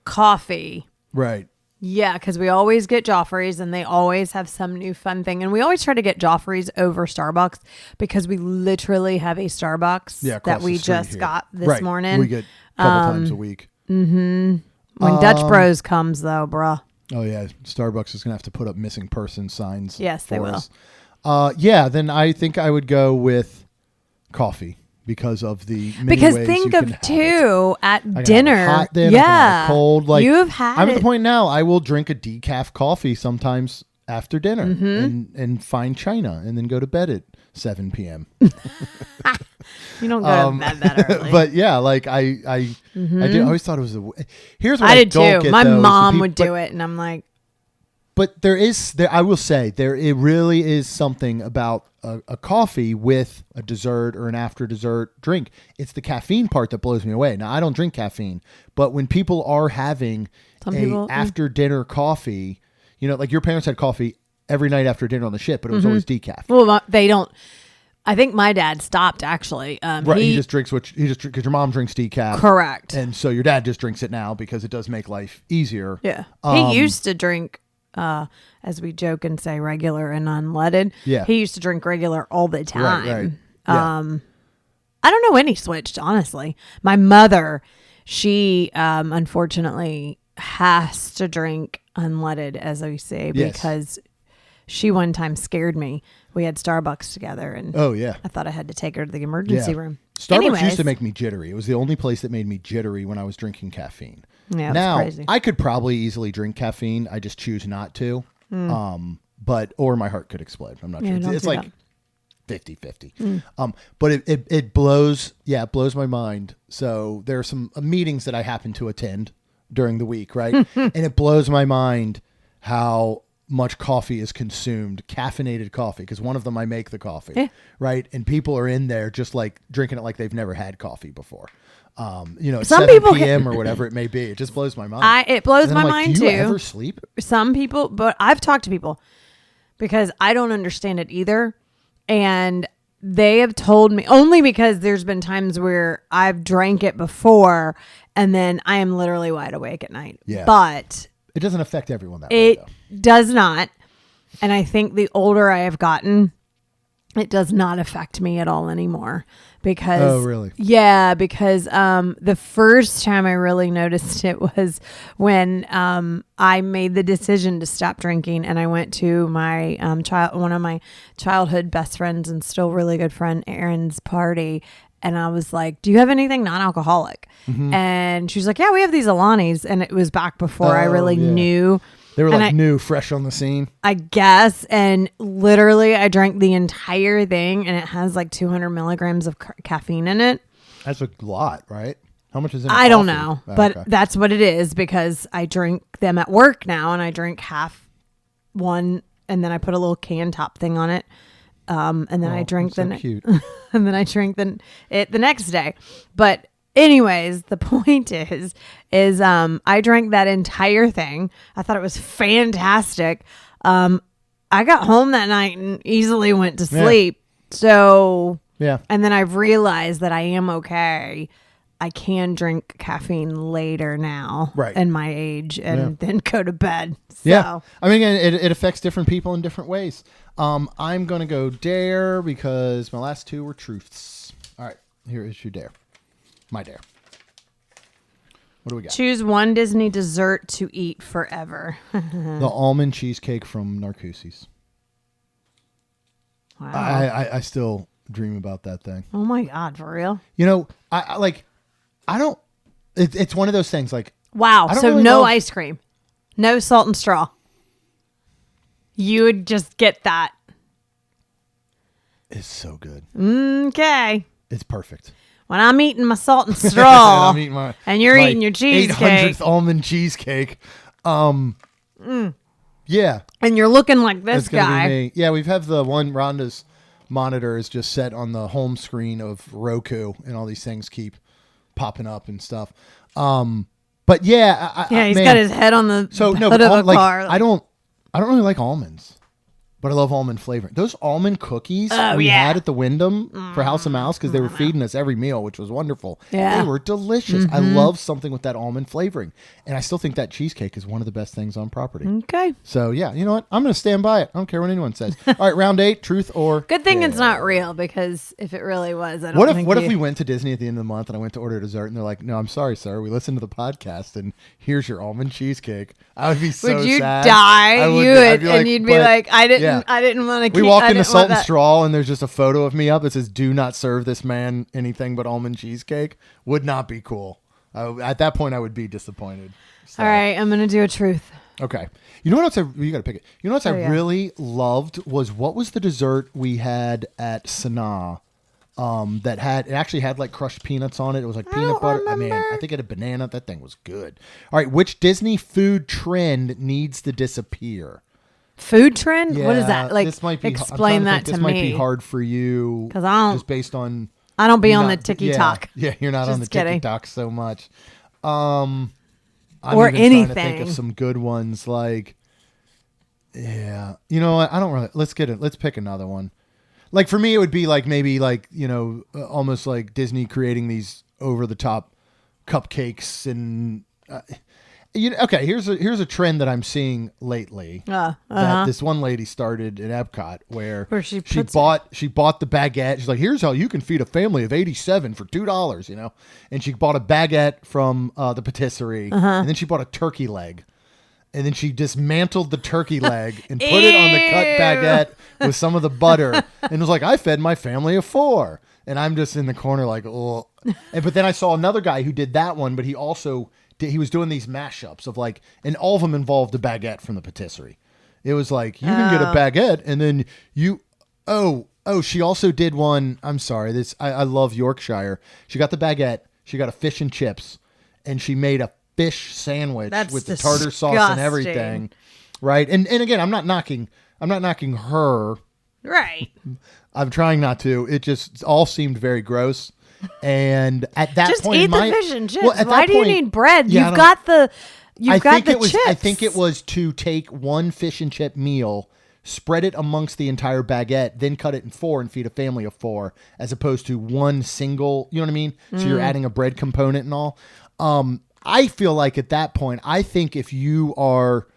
coffee. Right. Yeah, because we always get Joffrey's and they always have some new fun thing. And we always try to get Joffrey's over Starbucks because we literally have a Starbucks that we just got this morning. We get a couple times a week. Mm-hmm. When Dutch Bros comes, though, bruh. Oh, yeah. Starbucks is going to have to put up missing person signs. Yes, they will. Yeah, then I think I would go with coffee. Because of the many because ways think you of can too have at dinner, hot then, yeah, cold. Like you've had. I'm at the point now. I will drink a decaf coffee sometimes after dinner and find China and then go to bed at 7 p.m. You don't go to bed that early, but yeah, like I did. I always thought it was here's what I did don't too. Get, My though, mom would do it, and I'm like. But I will say it really is something about a coffee with a dessert or an after dessert drink. It's the caffeine part that blows me away. Now I don't drink caffeine, but when people are having after dinner coffee, like your parents had coffee every night after dinner on the ship, but it was always decaf. Well, they don't. I think my dad stopped actually. Right, he just drinks because your mom drinks decaf. Correct. And so your dad just drinks it now because it does make life easier. Yeah. He used to drink as we joke and say regular and unleaded. Yeah. He used to drink regular all the time. Right. Yeah. I don't know when he switched, honestly. My mother, she unfortunately has to drink unleaded, as we say, because she one time scared me. We had Starbucks together and I thought I had to take her to the emergency room. Starbucks used to make me jittery. It was the only place that made me jittery when I was drinking caffeine. Yeah, now crazy. I could probably easily drink caffeine. I just choose not to. Or my heart could explode. I'm not sure. It's like 50-50. But it blows my mind. So there are some meetings that I happen to attend during the week, right? And it blows my mind how much coffee is consumed, caffeinated coffee, because one of them I make the coffee, right? And people are in there just like drinking it like they've never had coffee before. At some 7 people p.m. or whatever it may be. It just blows my mind. It blows my mind do you too. ever sleep? Some people, but I've talked to people because I don't understand it either. And they have told me only because there's been times where I've drank it before and then I am literally wide awake at night. Yeah. But it doesn't affect everyone that way, though. It does not. And I think the older I have gotten, it does not affect me at all anymore. Because really? Yeah, because the first time I really noticed it was when I made the decision to stop drinking, and I went to my one of my childhood best friends and still really good friend Erin's party, and I was like, "Do you have anything non-alcoholic?" And she was like, "Yeah, we have these Alani's," and it was back before I really knew. They were like new, fresh on the scene. I guess. And literally I drank the entire thing and it has like 200 milligrams of caffeine in it. That's a lot, right? How much is in I don't know, but that's what it is because I drink them at work now and I drink half one and then I put a little can top thing on it. And then I drink and then I drink it the next day. But anyways, the point is I drank that entire thing. I thought it was fantastic. I got home that night and easily went to sleep. Yeah. So, and then I've realized that I am okay. I can drink caffeine later now in my age and then go to bed. So. Yeah. I mean, it affects different people in different ways. I'm going to go dare because my last two were truths. All right, here is your dare. My dare. What do we got? Choose one Disney dessert to eat forever. The almond cheesecake from Narcoossee's. Wow. I still dream about that thing. Oh my God, for real? I don't. It's one of those things like. Wow. So really no ice cream, no salt and straw. You would just get that. It's so good. Okay. It's perfect. When I'm eating my salt and straw, I'm eating and you're eating your cheesecake, 800th almond cheesecake. Yeah, and you're looking like this guy. Yeah, we've have the one Rhonda's monitor is just set on the home screen of Roku, and all these things keep popping up and stuff. But yeah, he's got his head on the hood of a car. I don't really like almonds. But I love almond flavoring. Those almond cookies we yeah. had at the Wyndham for House of Mouse, because they were feeding us every meal, which was wonderful. Yeah. They were delicious. I love something with that almond flavoring. And I still think that cheesecake is one of the best things on property. Okay. So, yeah, you know what? I'm going to stand by it. I don't care what anyone says. All right, round 8, truth or Good thing dare. it's not real, because if it really was, I don't What if think if we went to Disney at the end of the month and I went to order dessert and they're like, no, I'm sorry, sir. We listened to the podcast and here's your almond cheesecake. I would be so Would you sad. die? I would You be. would, I'd be and you'd be like, I didn't want to keep. We walk I into didn't Salt want and that. Straw and there's just a photo of me up that says, do not serve this man anything but almond cheesecake. Would not be cool. At that point, I would be disappointed. So, All right, I'm gonna do a truth. okay. You know what else you got to pick it. You know what else I yeah. really loved was, what was the dessert we had at Sanaa? That actually had like crushed peanuts on it. It was like peanut butter. I mean, I think it had a banana. That thing was good. All right, which Disney food trend needs to disappear? Food trend? What is Yeah, that? Like, this might be, explain that to this me. might be hard for you 'Cause I don't- just based on. I don't be you're on not- the TikTok. Yeah, you're not on the Just kidding. TikTok so much. I'm Or even trying to think anything. of some good ones. Like, yeah, you know what? I don't really. Let's get it. Let's pick another one. Like for me, it would be like maybe like almost like Disney creating these over the top cupcakes and. Okay, here's a trend that I'm seeing lately that this one lady started at Epcot where she bought the baguette. She's like, here's how you can feed a family of 87 for $2, and she bought a baguette from the patisserie, and then she bought a turkey leg, and then she dismantled the turkey leg and put it on the cut baguette with some of the butter, and was like, I fed my family of 4, and I'm just in the corner like, oh. But then I saw another guy who did that one, but he also. He was doing these mashups of like, and all of them involved a baguette from the patisserie. It was like, you can get a baguette and then she also did one. I'm sorry. I love Yorkshire. She got the baguette. She got a fish and chips, and she made a fish sandwich with the tartar sauce and everything. Right. And again, I'm not knocking her. Right. I'm trying not to. It just all seemed very gross. And at that Just point, eat the fish and chips. Well, Why do you need bread? Yeah, You've got the chips. I think it was to take one fish and chip meal, spread it amongst the entire baguette, then cut it in 4 and feed a family of 4, as opposed to one single. You know what I mean? So you're adding a bread component and all. I feel like at that point, I think if you are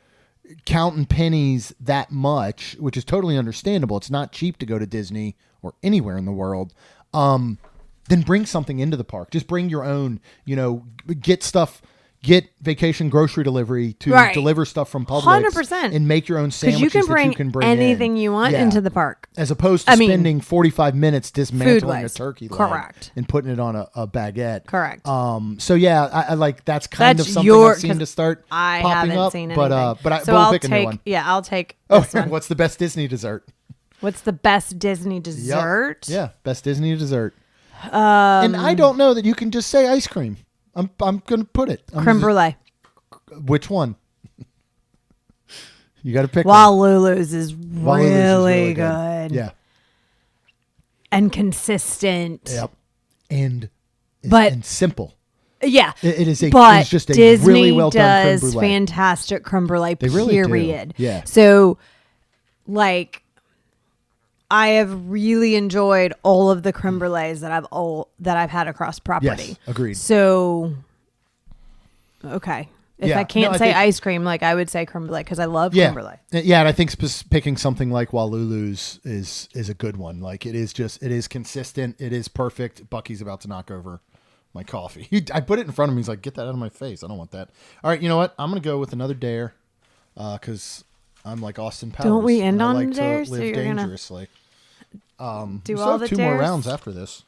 counting pennies that much, which is totally understandable, it's not cheap to go to Disney or anywhere in the world. Then bring something into the park. Just bring your own, get vacation grocery delivery to deliver stuff from Publix 100%. and make your own sandwiches Because you can bring anything in. you want into the park. As opposed to spending 45 minutes dismantling a Food-wise. turkey leg Correct. and putting it on a baguette. Correct. So yeah, I like that's kind of something I've seen to start I popping haven't up. seen anything. But so we'll I'll pick a new one. Yeah, I'll take Oh, this one. what's the best Disney dessert? What's the best Disney dessert? Yep. Yeah, best Disney dessert. And I don't know that you can just say ice cream. I'm going to put it. Creme brulee. Which one? You got to pick Lulu's is one. really good. Yeah. And consistent. Yep. And simple. Yeah. It is but just a Disney really well done creme does brulee. fantastic creme brulee, They really period. do. Yeah. So, I have really enjoyed all of the creme brulees that I've had across property. Yes, agreed. So, okay. If Yeah, I can't no, I say think- ice cream, I would say creme brulee because I love creme brulee. Yeah, and I think picking something like Walulu's is a good one. Like it is consistent. It is perfect. Bucky's about to knock over my coffee. I put it in front of me. He's like, get that out of my face. I don't want that. All right, you know what? I'm going to go with another dare because I'm like Austin Powers. Don't we end and I on like dares? to So live you're gonna dangerously. do We still all have the two dares? more rounds after this.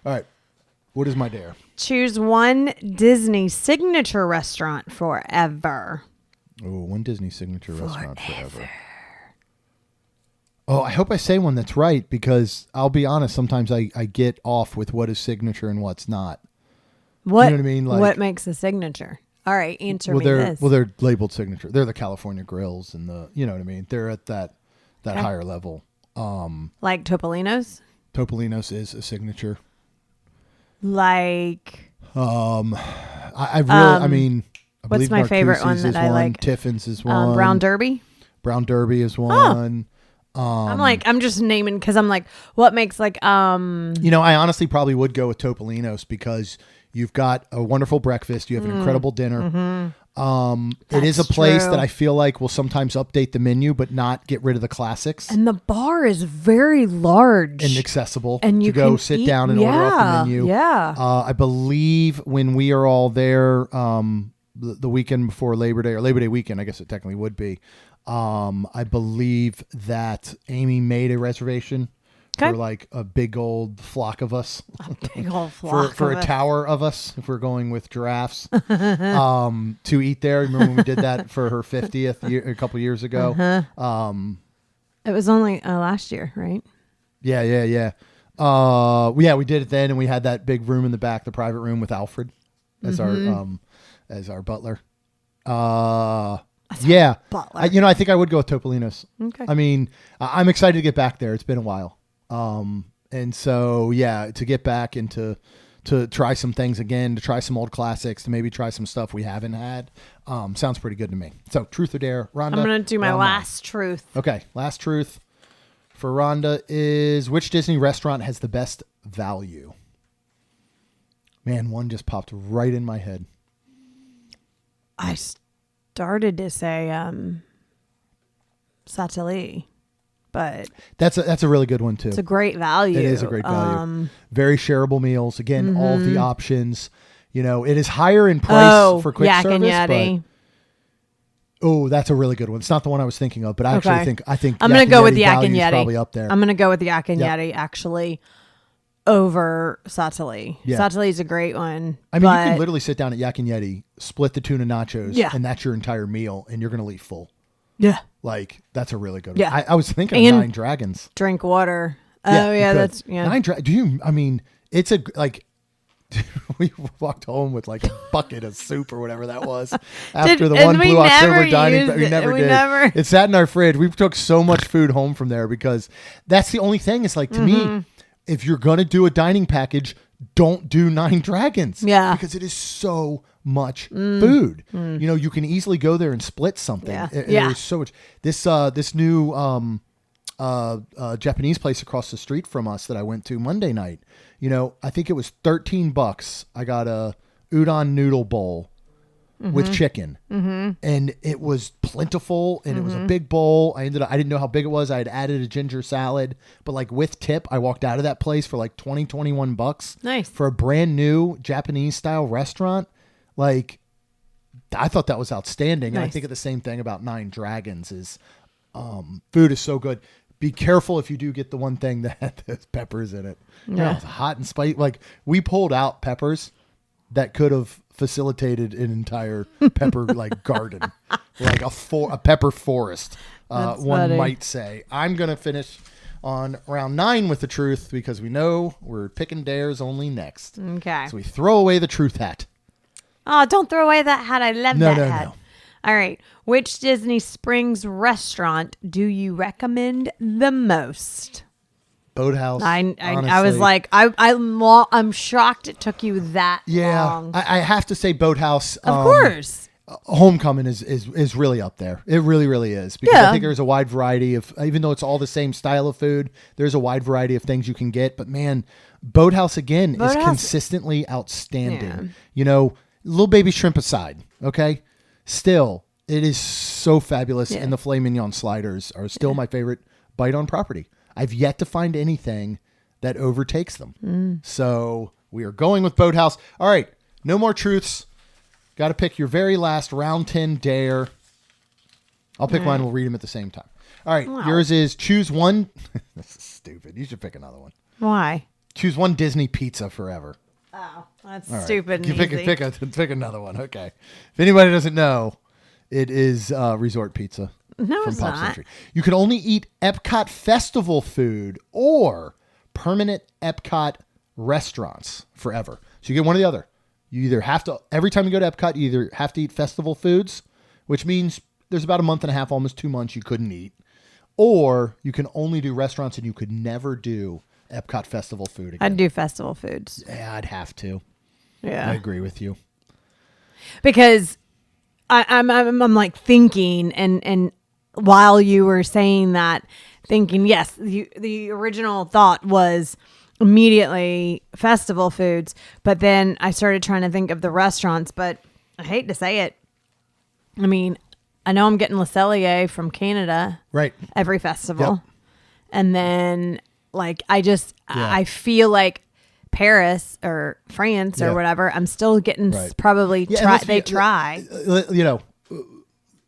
All right. What is my dare? Choose one Disney signature restaurant forever. Oh, one Disney signature restaurant forever. Oh, I hope I say one that's right because I'll be honest. Sometimes I get off with what is signature and what's not. What, you know what I mean? Like, what makes a signature? All right, answer me this. Well, they're labeled signature. They're the California grills and you know what I mean? They're at that higher level. Like Topolino's? Topolino's is a signature. Like I mean, I what's believe my favorite Marcuse's one that is I like? Tiffin's is one. Brown Derby? Brown Derby is one. I'm just naming because I'm like, what makes like I honestly probably would go with Topolino's because you've got a wonderful breakfast, you have an incredible dinner. It is a place that I feel like will sometimes update the menu, but not get rid of the classics. And the bar is very large and accessible, and you to go can sit down and order off the menu. Yeah, I believe when we are all there, the weekend before Labor Day or Labor Day weekend, I guess it technically would be. I believe that Amy made a reservation for like a big old flock of us. A big old flock for a tower of us, if we're going with giraffes, to eat there. Remember when we did that for her 50th year, a couple years ago? It was only last year, right? Yeah. We did it then, and we had that big room in the back, the private room with Alfred as our butler. Butler. I think I would go with Topolino's. Okay. I mean, I'm excited to get back there. It's been a while. And so, to get back and to try some things again, to try some old classics, to maybe try some stuff we haven't had. Sounds pretty good to me. So truth or dare, Rhonda? I'm going to do my last truth. Okay. Last truth for Rhonda is, which Disney restaurant has the best value? Man, one just popped right in my head. I started to say Satellite, but that's a really good one too. It's a great value. It is a great value. Very shareable meals. Again, all of the options. It is higher in price for quick Yak service. And Yeti. Oh, that's a really good one. It's not the one I was thinking of, but I actually think I'm going to go with Yak and Yeti. Probably up there. I'm going to go with Yak and Yeti actually over Satellite. Yeah. Satellite is a great one. I mean, you can literally sit down at Yak and Yeti, split the tuna nachos, and that's your entire meal, and you're going to leave full. Yeah. Like, that's a really good one. Yeah. I was thinking of Nine Dragons. Drink water. That's... Yeah. It's a, like, we walked home with like a bucket of soup or whatever that was after the one Blue October dining. We never did. It sat in our fridge. We took so much food home from there because that's the only thing. It's like, to me, if you're going to do a dining package, don't do Nine Dragons. Yeah. Because it is so much food. You can easily go there and split something. Yeah. There's so much. This new Japanese place across the street from us that I went to Monday night, I think it was $13. I got a udon noodle bowl with chicken, and it was plentiful, and it was a big bowl. I didn't know how big it was. I had added a ginger salad, but like with tip, I walked out of that place for like $21. Nice. For a brand new Japanese style restaurant. Like, I thought that was outstanding. Nice. And I think the same thing about Nine Dragons is, food is so good. Be careful if you do get the one thing that has peppers in it. It's hot and spicy. Like, we pulled out peppers that could have facilitated an entire pepper garden, like a pepper forest. One funny. might say. I'm gonna finish on round 9 with the truth because we know we're picking dares only next. Okay. So we throw away the truth hat. Oh, don't throw away that hat. I love that hat. No. All right. Which Disney Springs restaurant do you recommend the most? Boathouse. I was like, I'm shocked it took you that long. I have to say Boathouse. Of course. Homecoming is really up there. It really, really is. Because I think there's a wide variety of, even though it's all the same style of food, there's a wide variety of things you can get. But man, Boathouse again is consistently outstanding. Little baby shrimp aside, okay? Still, it is so fabulous. And the filet mignon sliders are still my favorite bite on property. I've yet to find anything that overtakes them. So we are going with Boathouse. All right, no more truths. Got to pick your very last round 10 dare. I'll pick mine. We'll read them at the same time. All right, yours is choose one. This is stupid. You should pick another one. Why? Choose one Disney pizza forever. Oh, that's All right. stupid. You and pick another one. Okay. If anybody doesn't know, it is Resort Pizza. No, from it's Pop not. Century. You can only eat Epcot Festival food or permanent Epcot restaurants forever. So you get one or the other. You either have to, every time you go to Epcot, you either have to eat festival foods, which means there's about a month and a half, almost 2 months you couldn't eat, or you can only do restaurants and you could never do Epcot Festival food again. I'd do festival foods. Yeah, I'd have to. Yeah. I agree with you. Because I'm like thinking and while you were saying that thinking, yes, the original thought was immediately festival foods, but then I started trying to think of the restaurants, but I hate to say it. I mean, I know I'm getting Le Cellier from Canada Right. every festival. Yep. And then like I feel like Paris or France or whatever, I'm still getting probably try. You know,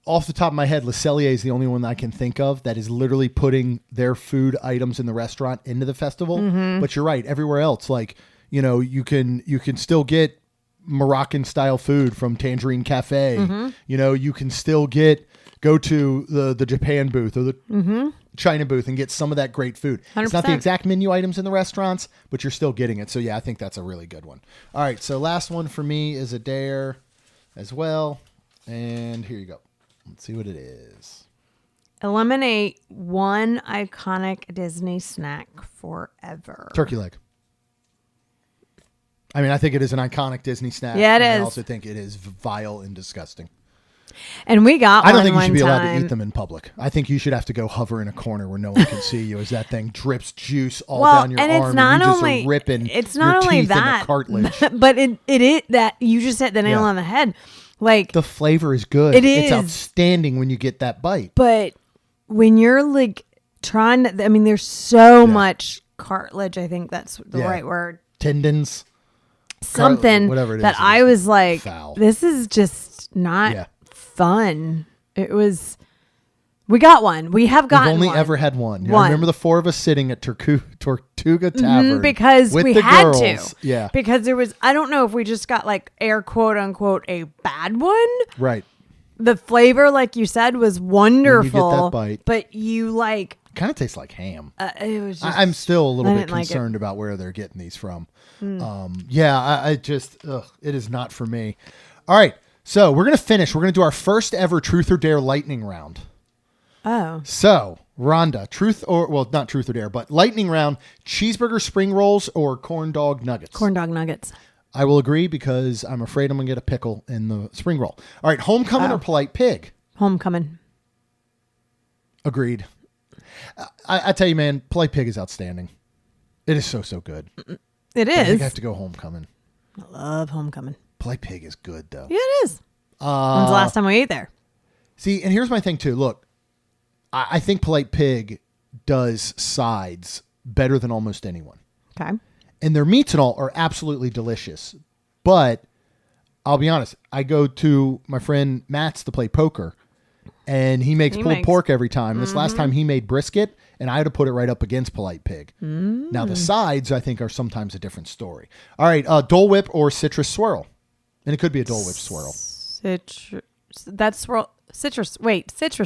off the top of my head, Le Cellier is the only one that I can think of that is literally putting their food items in the restaurant into the festival. Mm-hmm. But you're right. Everywhere else, like, you know, you can still get Moroccan style food from Tangerine Cafe. Mm-hmm. You know, you can still go to the Japan booth or the China booth and get some of that great food. 100%. It's not the exact menu items in the restaurants, but you're still getting it. So yeah, I think that's a really good one. All right. So last one for me is a dare as well. And here you go. Let's see what it is. Eliminate one iconic Disney snack forever. Turkey leg. I mean, I think it is an iconic Disney snack. Yeah, it is. I also think it is vile and disgusting. And we got one. I don't think you should be allowed to eat them in public. I think you should have to go hover in a corner where no one can see you as that thing drips juice all down your arm. It's not and you only just are ripping it's not your only teeth in that, the cartilage. but it that you just hit the nail on the head. Like the flavor is good. It's outstanding when you get that bite. But when you're like trying to, I mean, there's so much cartilage. I think that's the right word. Tendons. Something whatever it is, that I was like, foul. This is just not fun. It was. We got one. We have gotten We've only one. ever had one. You know, I remember the four of us sitting at Tortuga Tavern because with we the had girls. to. Yeah, because there was. I don't know if we just got like air quote unquote a bad one. Right. The flavor, like you said, was wonderful. When you get that bite, but you like kind of tastes like ham. It was. Just, I'm still a little bit like concerned about where they're getting these from. I just it is not for me. All right, so we're gonna finish. We're gonna do our first ever Truth or Dare lightning round. Oh. So, Rhonda, not truth or dare, but lightning round, cheeseburger spring rolls or corn dog nuggets? Corn dog nuggets. I will agree because I'm afraid I'm going to get a pickle in the spring roll. All right, homecoming or polite pig? Homecoming. Agreed. I tell you, man, polite pig is outstanding. It is so good. It is. I think I have to go homecoming. I love homecoming. Polite pig is good, though. Yeah, it is. When's the last time we ate there? See, and here's my thing, too. Look, I think polite pig does sides better than almost anyone. Okay. And their meats and all are absolutely delicious. But I'll be honest, I go to my friend Matt's to play poker, and he makes pulled pork every time. This last time he made brisket, and I had to put it right up against polite pig. Now, the sides, I think, are sometimes a different story. All right, Dole Whip or citrus swirl? And it could be a Dole Whip swirl. That's swirl. Citrus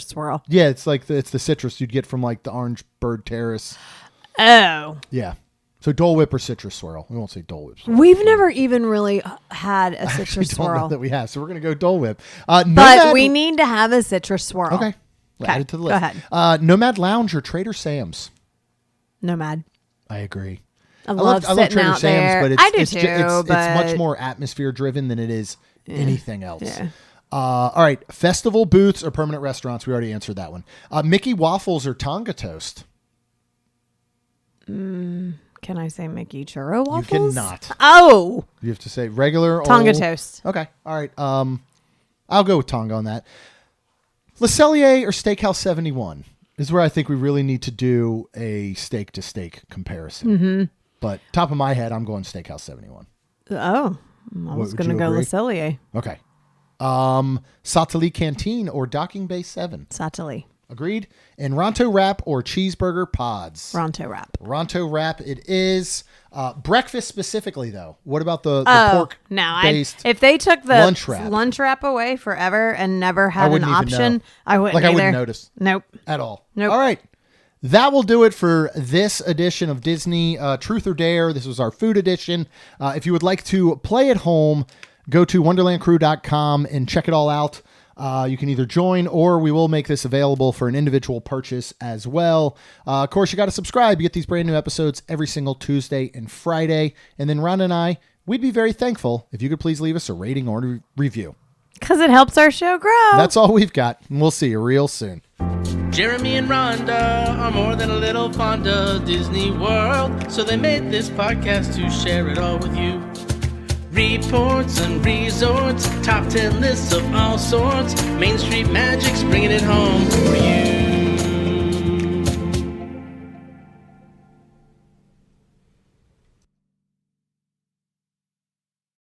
swirl. Yeah, it's like it's the citrus you'd get from like the Orange Bird Terrace. Oh. Yeah. So Dole Whip or citrus swirl? We won't say Dole Whip swirl. We've never even really had a citrus don't swirl. know that we have, so we're going to go Dole Whip. But we need to have a citrus swirl. Okay. Add it to the list. Go ahead. Nomad Lounge or Trader Sam's? Nomad. I agree. I love Trader out Sam's, there. but I do it's too, it's but much more atmosphere driven than it is anything else. Yeah. All right. Festival booths or permanent restaurants? We already answered that one. Mickey waffles or Tonga toast? Can I say Mickey churro waffles? You cannot. Oh. You have to say regular Tonga old... toast. Okay. All right. I'll go with Tonga on that. Le Cellier or Steakhouse 71 is where I think we really need to do a steak to steak comparison. Mm-hmm. But top of my head, I'm going Steakhouse 71. Oh. I was going to go Le Cellier. Okay. Satali Canteen or Docking Bay 7? Satali. Agreed. And Ronto Wrap or Cheeseburger Pods? Ronto Wrap. Ronto Wrap it is. Breakfast specifically, though. What about the pork based if they took the lunch wrap away forever and never had an option, I wouldn't either. I wouldn't notice. Nope. At all. Nope. All right. That will do it for this edition of Disney Truth or Dare. This was our food edition. If you would like to play at home, go to wonderlandcrew.com and check it all out. You can either join or we will make this available for an individual purchase as well. Of course, you got to subscribe. You get these brand new episodes every single Tuesday and Friday. And then Ron and I, we'd be very thankful if you could please leave us a rating or a review. Because it helps our show grow. That's all we've got. And we'll see you real soon. Jeremy and Rhonda are more than a little fond of Disney World, so they made this podcast to share it all with you. Reports and resorts, top 10 lists of all sorts, Main Street Magic's bringing it home for you.